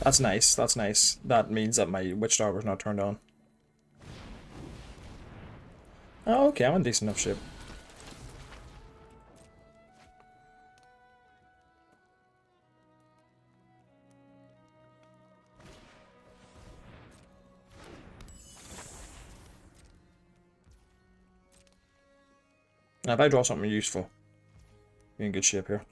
Speaker 1: That's nice, that's nice. That means that my Witch Daughter's not turned on. Oh, okay, I'm in decent enough shape. Now, if I draw something useful, be in good shape here.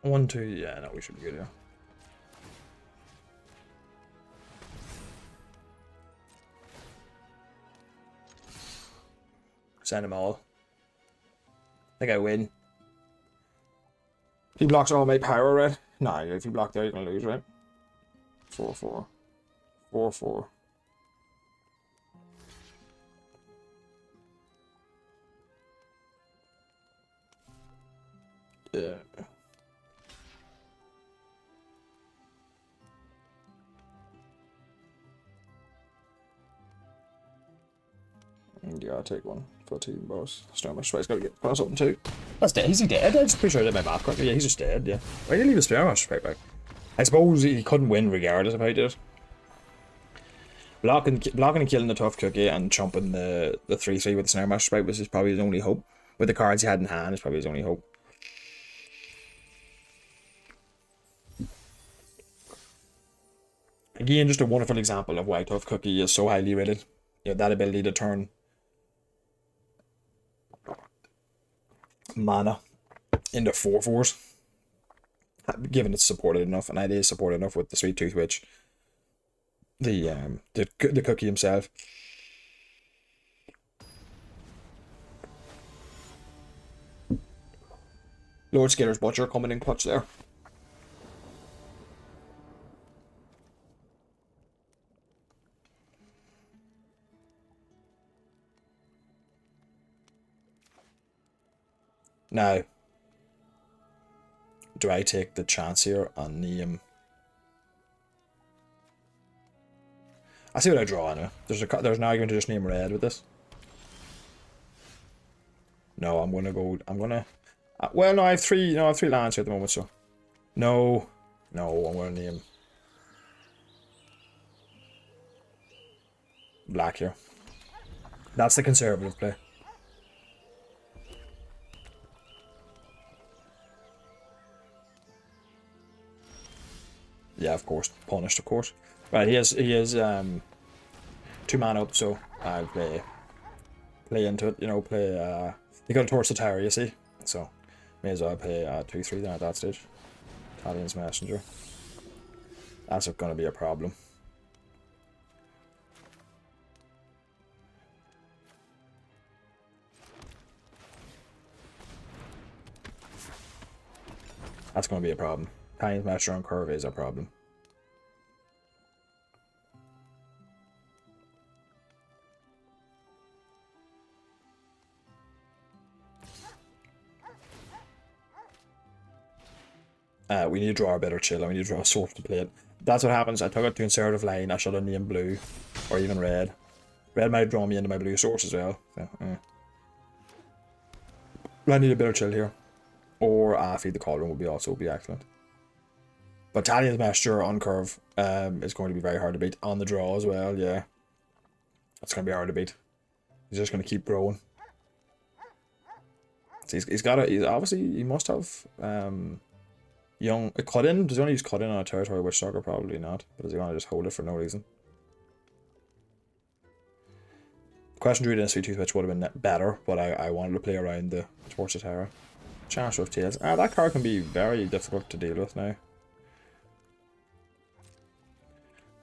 Speaker 1: One, two, yeah, no, we should be good here. Send them all. I think I win. If he blocks all my power, right? Nah, if you block there, you're gonna lose, right? 4-4. 4-4. Yeah. Yeah, I'll take one. 14 boss. Storm Strike's gotta get plus something too. That's dead. Is he dead? I'm just pretty sure I did my math correctly. Yeah, he's just dead, yeah. Why did he leave a Storm Strike back? I suppose he couldn't win regardless of how he did it. Blocking and killing the tough cookie and chomping the 3-3 with the Snare Master Sprite was probably his only hope. With the cards he had in hand, is probably his only hope. Again, just a wonderful example of why Tough Cookie is so highly rated. You know, that ability to turn mana into 4/4s, given it's supported enough, and it is supported enough with the Sweet Tooth Witch, the cookie himself. Lord Scaler's Butcher coming in clutch there. Now, do I take the chance here and name? I see what I draw anyway. There's an argument to just name red with this. No, I'm gonna go. I'm gonna. Well, no, I have three. No, I have 3 lands here at the moment. So, no, I'm gonna name black here. That's the conservative play. Yeah, of course, punished, of course. Right, he has 2 mana up, so I'll play into it. You know, play. You got to torch the tower, you see. So, may as well play 2-3 then at that stage. Italian's Messenger. That's going to be a problem. That's going to be a problem. Italian's Messenger on curve is a problem. We need to draw a better chill, and we need to draw a source to play it. That's what happens. I took it to conservative line. I should have named blue, or even red. Red might draw me into my blue source as well. So, I need a better chill here, or Feed the Cauldron would also be excellent. But Italian's Messenger on curve is going to be very hard to beat on the draw as well. Yeah, that's going to be hard to beat. He's just going to keep growing. So he's obviously he must have young cut in. Does he want to use cut in on a territory Witch Stalker? Probably not. But does he want to just hold it for no reason? Question Druid and Sweet Tooth Witch would have been better, but I wanted to play around the Torch of Terror. Chance of Tails. That card can be very difficult to deal with now.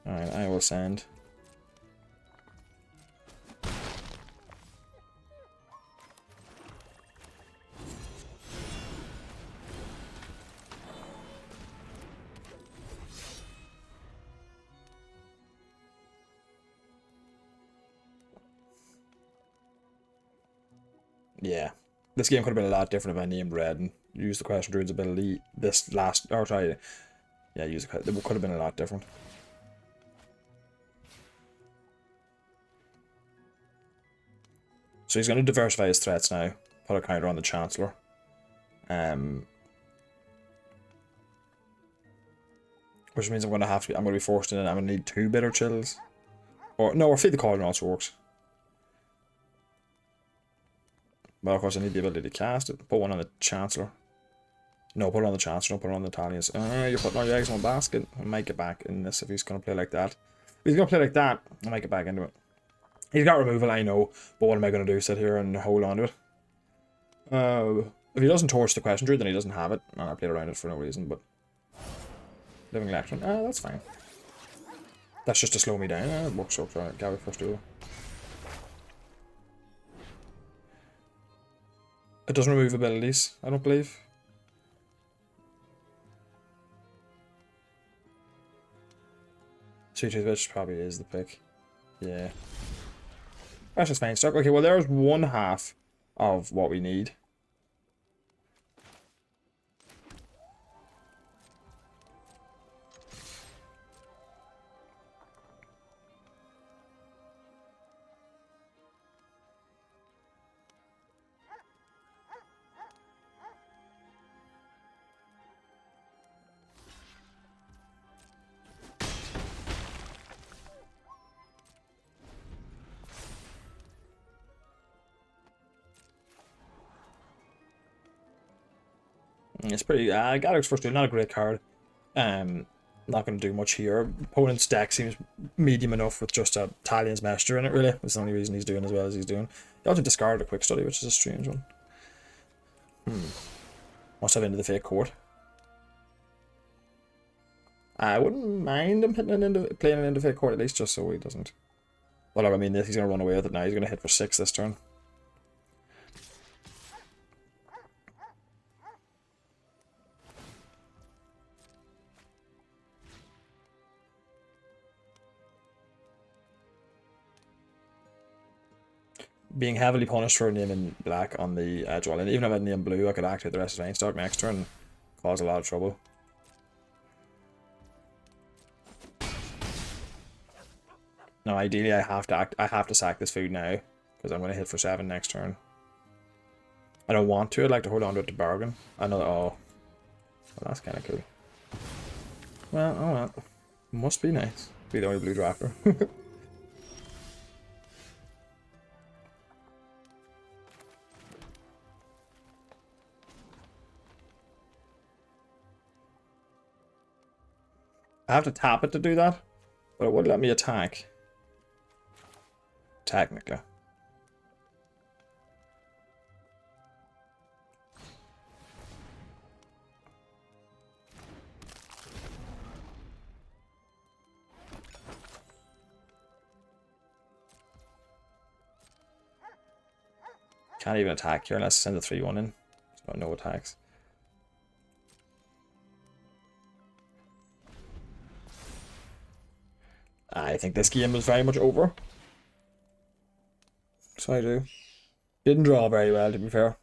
Speaker 1: Alright, I will send. Yeah. This game could have been a lot different if I named red and used the Question Druid's ability this last... Or sorry. Yeah, use it. It could have been a lot different. So he's going to diversify his threats now. Put a counter on the Chancellor. Which means I'm going to be forced in and I'm going to need 2 Bitter Chills. Or Feed the Cauldron also works. But of course I need the ability to cast it. Put one on the Chancellor. No, put it on the Chancellor, don't put it on the Italians. You're putting all your eggs in one basket. I might get back in this if he's going to play like that. If he's going to play like that, I might get back into it. He's got removal, I know, but what am I going to do? Sit here and hold on to it? If he doesn't torch the Question Druid, then he doesn't have it. And I played around it for no reason, but... Living Electron, that's fine. That's just to slow me down. It works out for Gary first duel. It doesn't remove abilities, I don't believe. Sweet Tooth Witch probably is the pick. Yeah. That's just fine stuff. Okay, well there's one half of what we need. It's pretty, Galac's first duel, not a great card. Not going to do much here. Opponent's deck seems medium enough with just a Talian's Messenger in it, really. That's the only reason he's doing as well as he's doing. He also discarded a Quick Study, which is a strange one. Must have into the Fake Court. I wouldn't mind him playing it into Fake Court at least, just so he doesn't. Well, I mean, he's going to run away with it now. He's going to hit for 6 this turn. Being heavily punished for naming black on the draw line. Even if I had named blue, I could activate the rest of Reinstock next turn and cause a lot of trouble. Now, ideally, I have to sack this food now because I'm going to hit for 7 next turn. I don't want to. I'd like to hold on to it to bargain. Another well, that's kind of cool. Well, oh well, must be nice. Be the only blue drafter. I have to tap it to do that, but it would let me attack. Technically. Can't even attack here unless I send the 3-1 in. So no attacks. I think this game was very much over. So I do. Didn't draw very well, to be fair.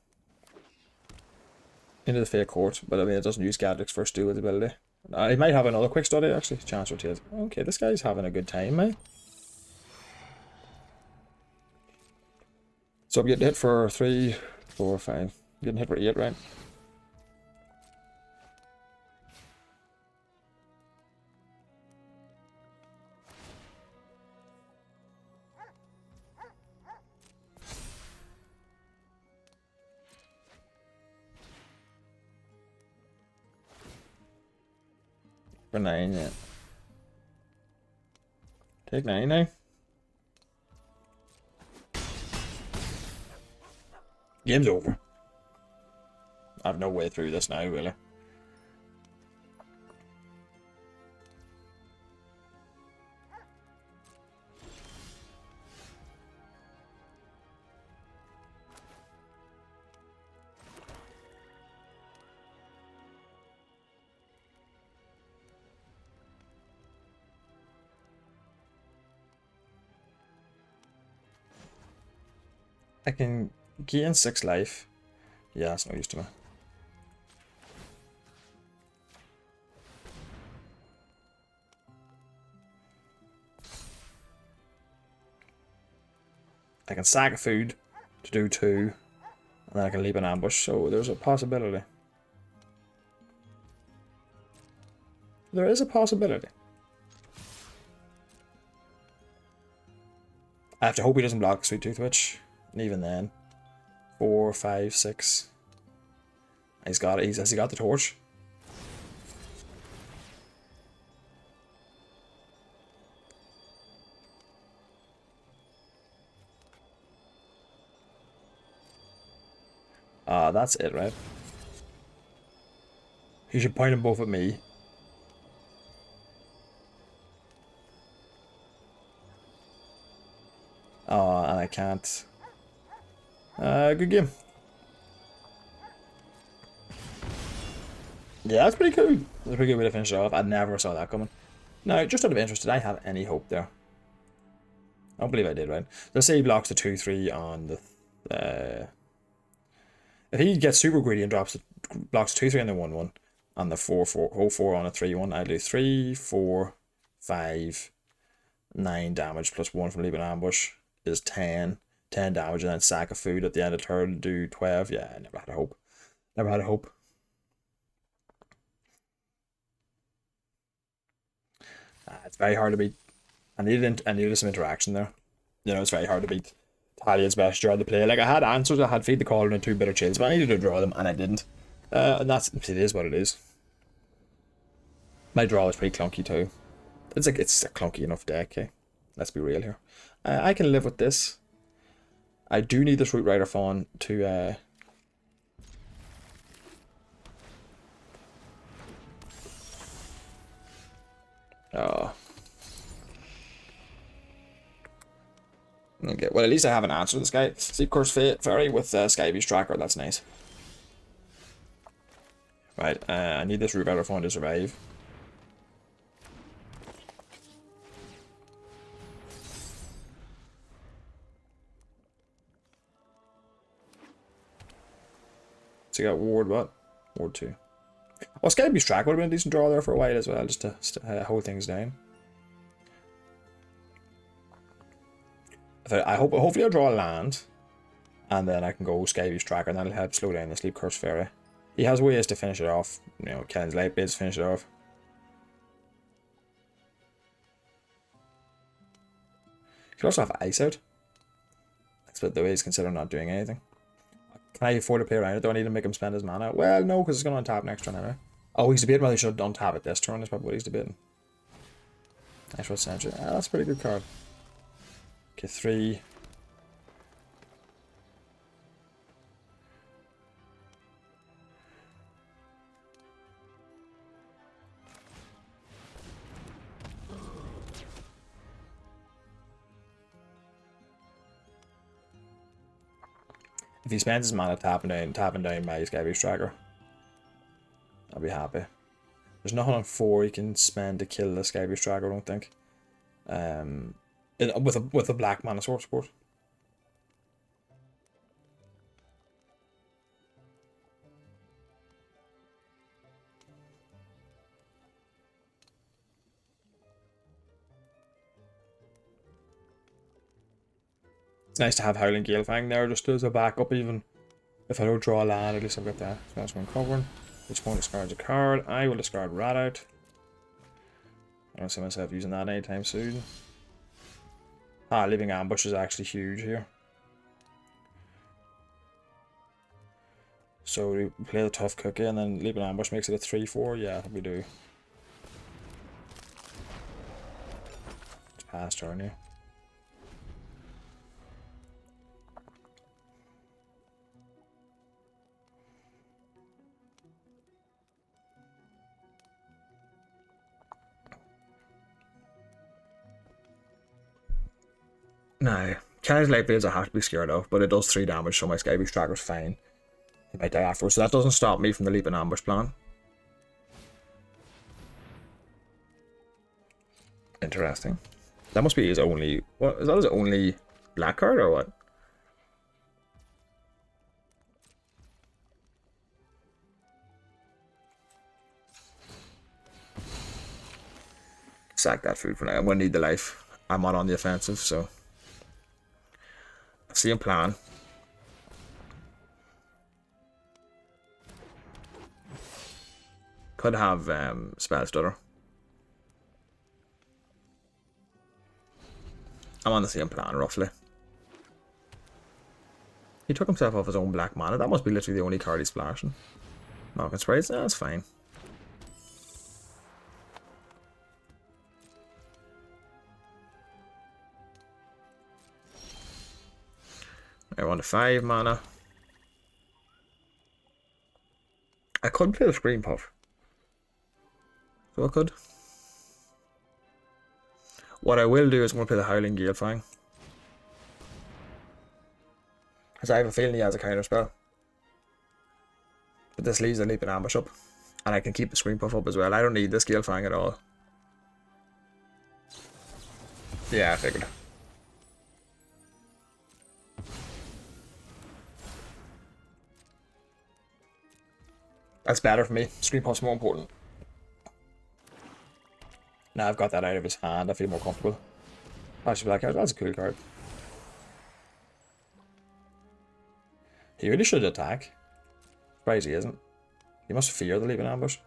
Speaker 1: Into the Fake Court, but I mean, it doesn't use Gadrick's first duel ability. He might have another Quick Study, actually. Chance rotate. Okay, this guy's having a good time, eh? So I'm getting hit for 3, 4, 5. I'm getting hit for 8, right? For 9, yeah. Take 9 now. Game's over. I have no way through this now, really. I can Gain 6 life. Yeah, that's no use to me. I can sack a food to do 2, and then I can leap an ambush, so there's a possibility. There is a possibility. I have to hope he doesn't block Sweet Tooth Witch, and even then. 4, 5, 6. He's got it. Has he got the torch? That's it, right? He should point them both at me. And I can't. Good game. Yeah, that's pretty cool. That's a pretty good way to finish it off. I never saw that coming. Now, just out of interest, did I have any hope there? I don't believe I did, right? Let's say he blocks the 2-3 on the... if he gets super greedy and blocks the 2-3 on the 1-1, on the 4-4 on a 3-1, I do 3, 4, 5, 9 damage plus 1 from leaving ambush is 10. 10 damage, and then sack of food at the end of turn, do 12. Yeah, I never had a hope. Never had a hope. It's very hard to beat. I needed some interaction there. You know, it's very hard to beat Talia's best draw to play. Like, I had answers, I had Feed the Cauldron and 2 Bitter Chills, but I needed to draw them, and I didn't. And it is what it is. My draw is pretty clunky too. It's a clunky enough deck, eh? Let's be real here. I can live with this. I do need this Root Rider Fawn to okay, well, at least I have an answer to this guy. Sleep Curse Fairy with Skybeast Tracker, that's nice. Right, I need this Root Rider Fawn to survive. So you got Ward what? Ward 2. Well, Skybeast Tracker would have been a decent draw there for a while as well, just to hold things down. Hopefully I'll draw a land, and then I can go Skybeast Tracker, and that'll help slow down the Sleep Curse Fairy. He has ways to finish it off. You know, Kellen's Light Blades to finish it off. He could also have Ice Out. But the way he's considering not doing anything. Can I afford to play around it? Do I need to make him spend his mana? Well, no, because it's going to untap next turn anyway. Oh, he's debating whether he should untap it this turn. That's probably what he's debating. Nice Red Sentry. That's a pretty good card. Okay, 3. If he spends his mana tapping down my Skybeast Tracker, I'll be happy. There's nothing on 4 he can spend to kill the Skybeast Tracker, I don't think. With a black mana source support. It's nice to have Howling Galefang there just as a backup, even if I don't draw a land, at least I've got that. So that's one covering. Each one discards a card. I will discard Rat Out. I don't see myself using that anytime soon. Leaving Ambush is actually huge here. So we play the Tough Cookie and then leaving Ambush makes it a 3-4. Yeah, we do. It's past turn here. No, Kellen's Light Blades I have to be scared of, but it does 3 damage, so my Skybeast Tracker's fine. He might die afterwards, so that doesn't stop me from the Leap and Ambush plan. Interesting. That must be his only... What, is that his only black card or what? Sack that food for now. I'm going to need the life. I'm not on the offensive, so. Same plan. Could have spell stutter. I'm on the same plan, roughly. He took himself off his own black mana. That must be literally the only card he's splashing. Knocking sprays? That's fine. I want a 5 mana. I could play the Scream Puff. So I could. What I will do is I'm going to play the Howling Gale Fang. Because I have a feeling he has a counter spell. But this leaves the Leaping Ambush up. And I can keep the Scream Puff up as well. I don't need this Gale Fang at all. Yeah, I figured. That's better for me. Scream Puff's more important. Now I've got that out of his hand, I feel more comfortable. Actually, Black Card, that's a cool card. He really should attack. Surprised he isn't. He must fear the Leaping Ambush.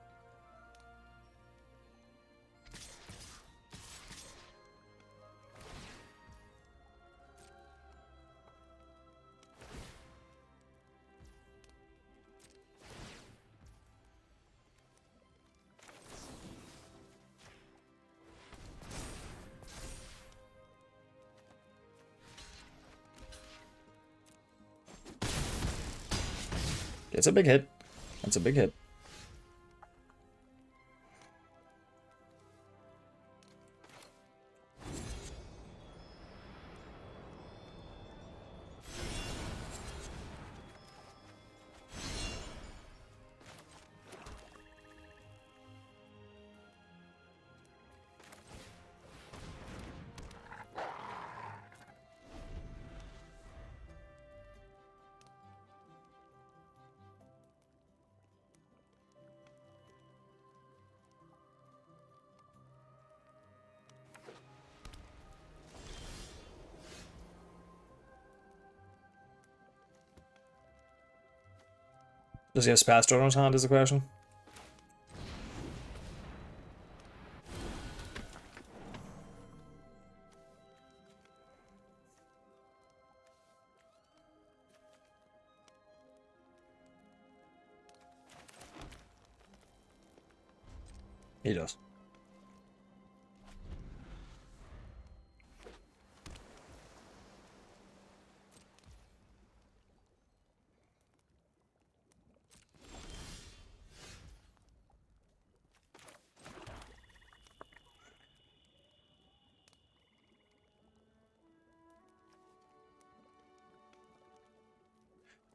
Speaker 1: It's a big hit. That's a big hit. Does he have Spell Stutter in his hand is the question? He does.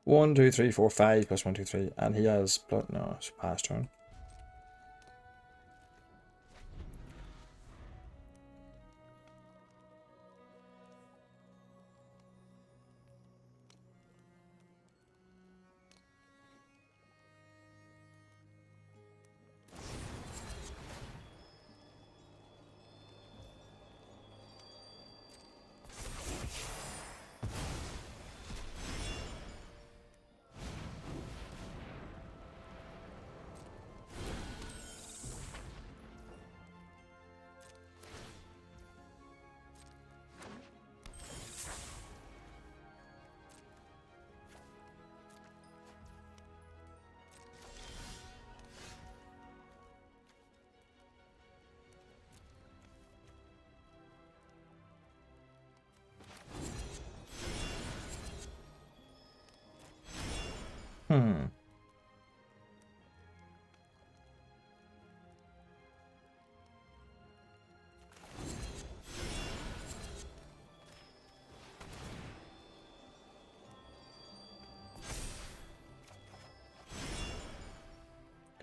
Speaker 1: One, two, three, four, 5 plus 1, 2, 3, and he has no, it's past turn.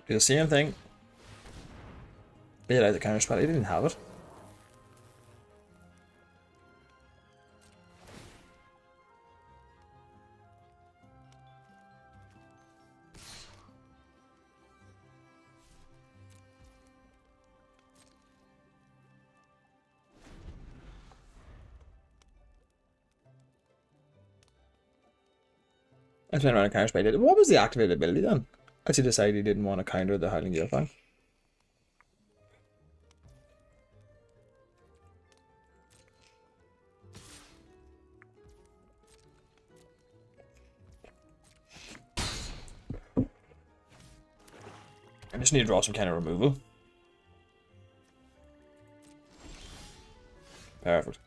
Speaker 1: Do the same thing. Beat out the counter spell. He didn't have it. I playing around a counter spell. What was the activated ability then? As he decided he didn't want to counter the Howling Gale thing. I just need to draw some kind of removal. Perfect.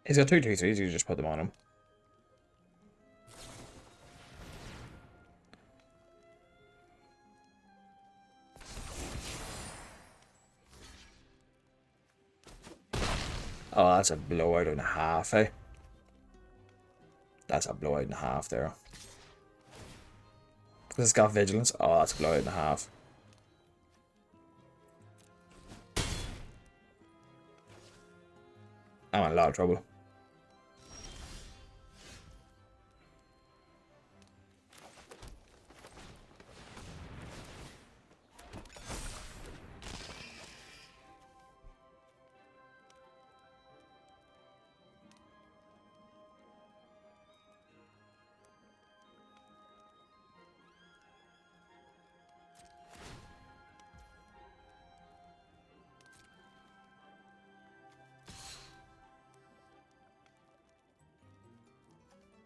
Speaker 1: He's got 2/2/3s, you just put them on him. Oh, that's a blowout and a half, eh? That's a blowout and a half there. This has got vigilance. Oh, that's a blowout and a half. I'm in a lot of trouble.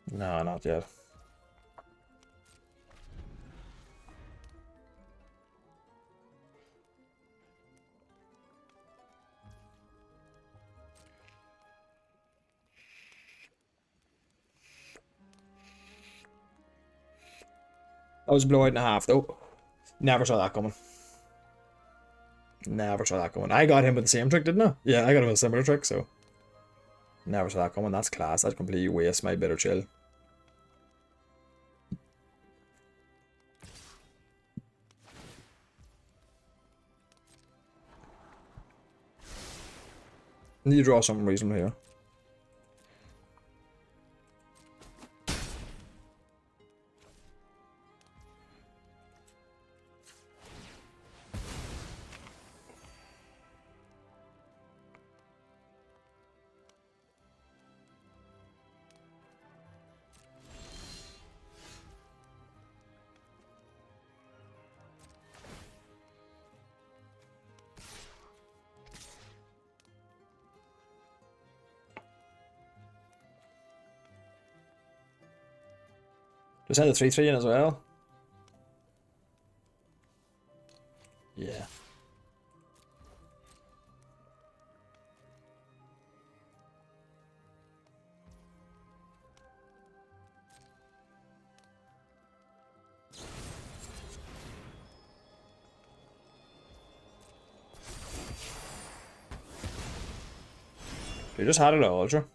Speaker 1: No, not yet. That was a blowout and a half, though. Never saw that coming. Never saw that coming. I got him with the same trick, didn't I? Yeah, I got him with a similar trick, so. Never saw that coming. That's class. That completely wastes my bitter chill. Need to draw something reasonable here. Just had the 3/3 in as well. Yeah. You just had it all, Ultra.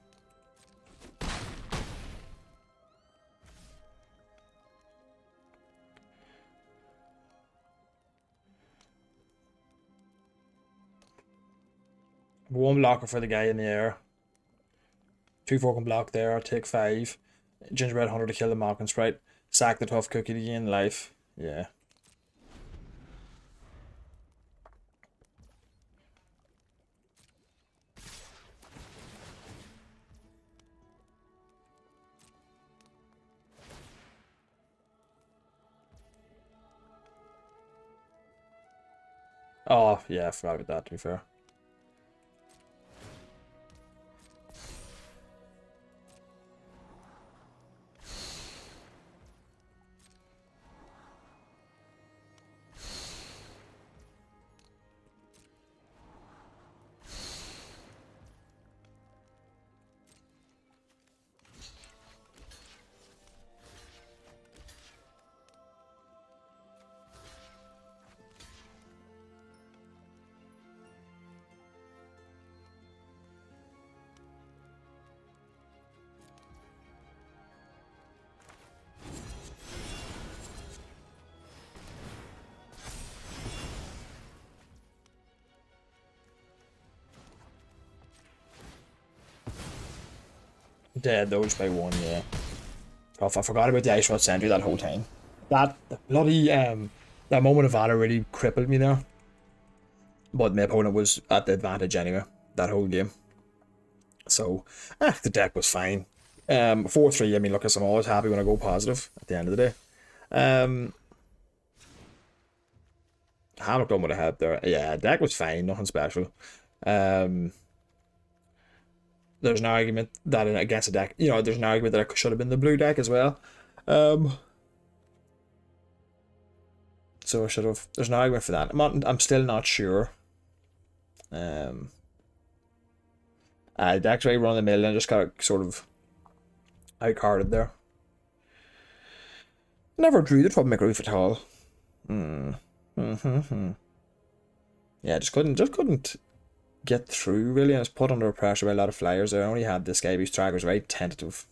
Speaker 1: One blocker for the guy in the air. 2/4 can block there, take 5. Gingerbread Hunter to kill the Malkin Sprite. Sack the tough cookie to gain life. Yeah. Oh, yeah, I forgot about that, to be fair. Dead those by one, yeah. Oh, I forgot about the Ice Rod Sentry that whole time. That bloody that moment of valor really crippled me there. But my opponent was at the advantage anyway, that whole game. So the deck was fine. 4-3, I mean, look, I'm always happy when I go positive at the end of the day. Hammock done would have helped there. Yeah, deck was fine, nothing special. There's an argument that against a deck, there's an argument that it should have been the blue deck as well. So I should have. There's an argument for that. I'm still not sure. Deck's right run the middle and just got sort of outcarded there. Never drew the Troublemaker Reef at all. Yeah, just couldn't get through really. I was put under pressure by a lot of flyers. I only had this guy whose track was very tentative.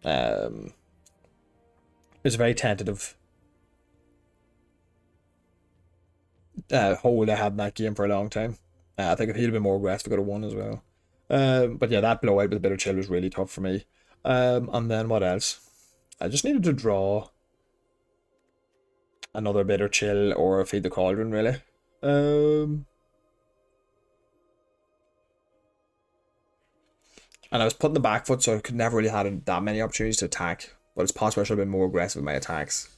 Speaker 1: It was a very tentative hold I had in that game for a long time. I think if he'd have been more aggressive, I could have won as well. But yeah, that blowout with a Bitter Chill was really tough for me. And then what else? I just needed to draw another Bitter Chill or Feed the Cauldron, really. And I was put in the back foot, so I could never really had that many opportunities to attack. But it's possible I should have been more aggressive with my attacks.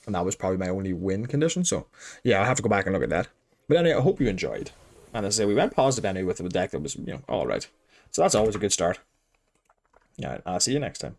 Speaker 1: And that was probably my only win condition. So yeah, I'll have to go back and look at that. But anyway, I hope you enjoyed. And as I say, we went positive anyway with a deck that was, alright. So that's always a good start. Yeah, I'll see you next time.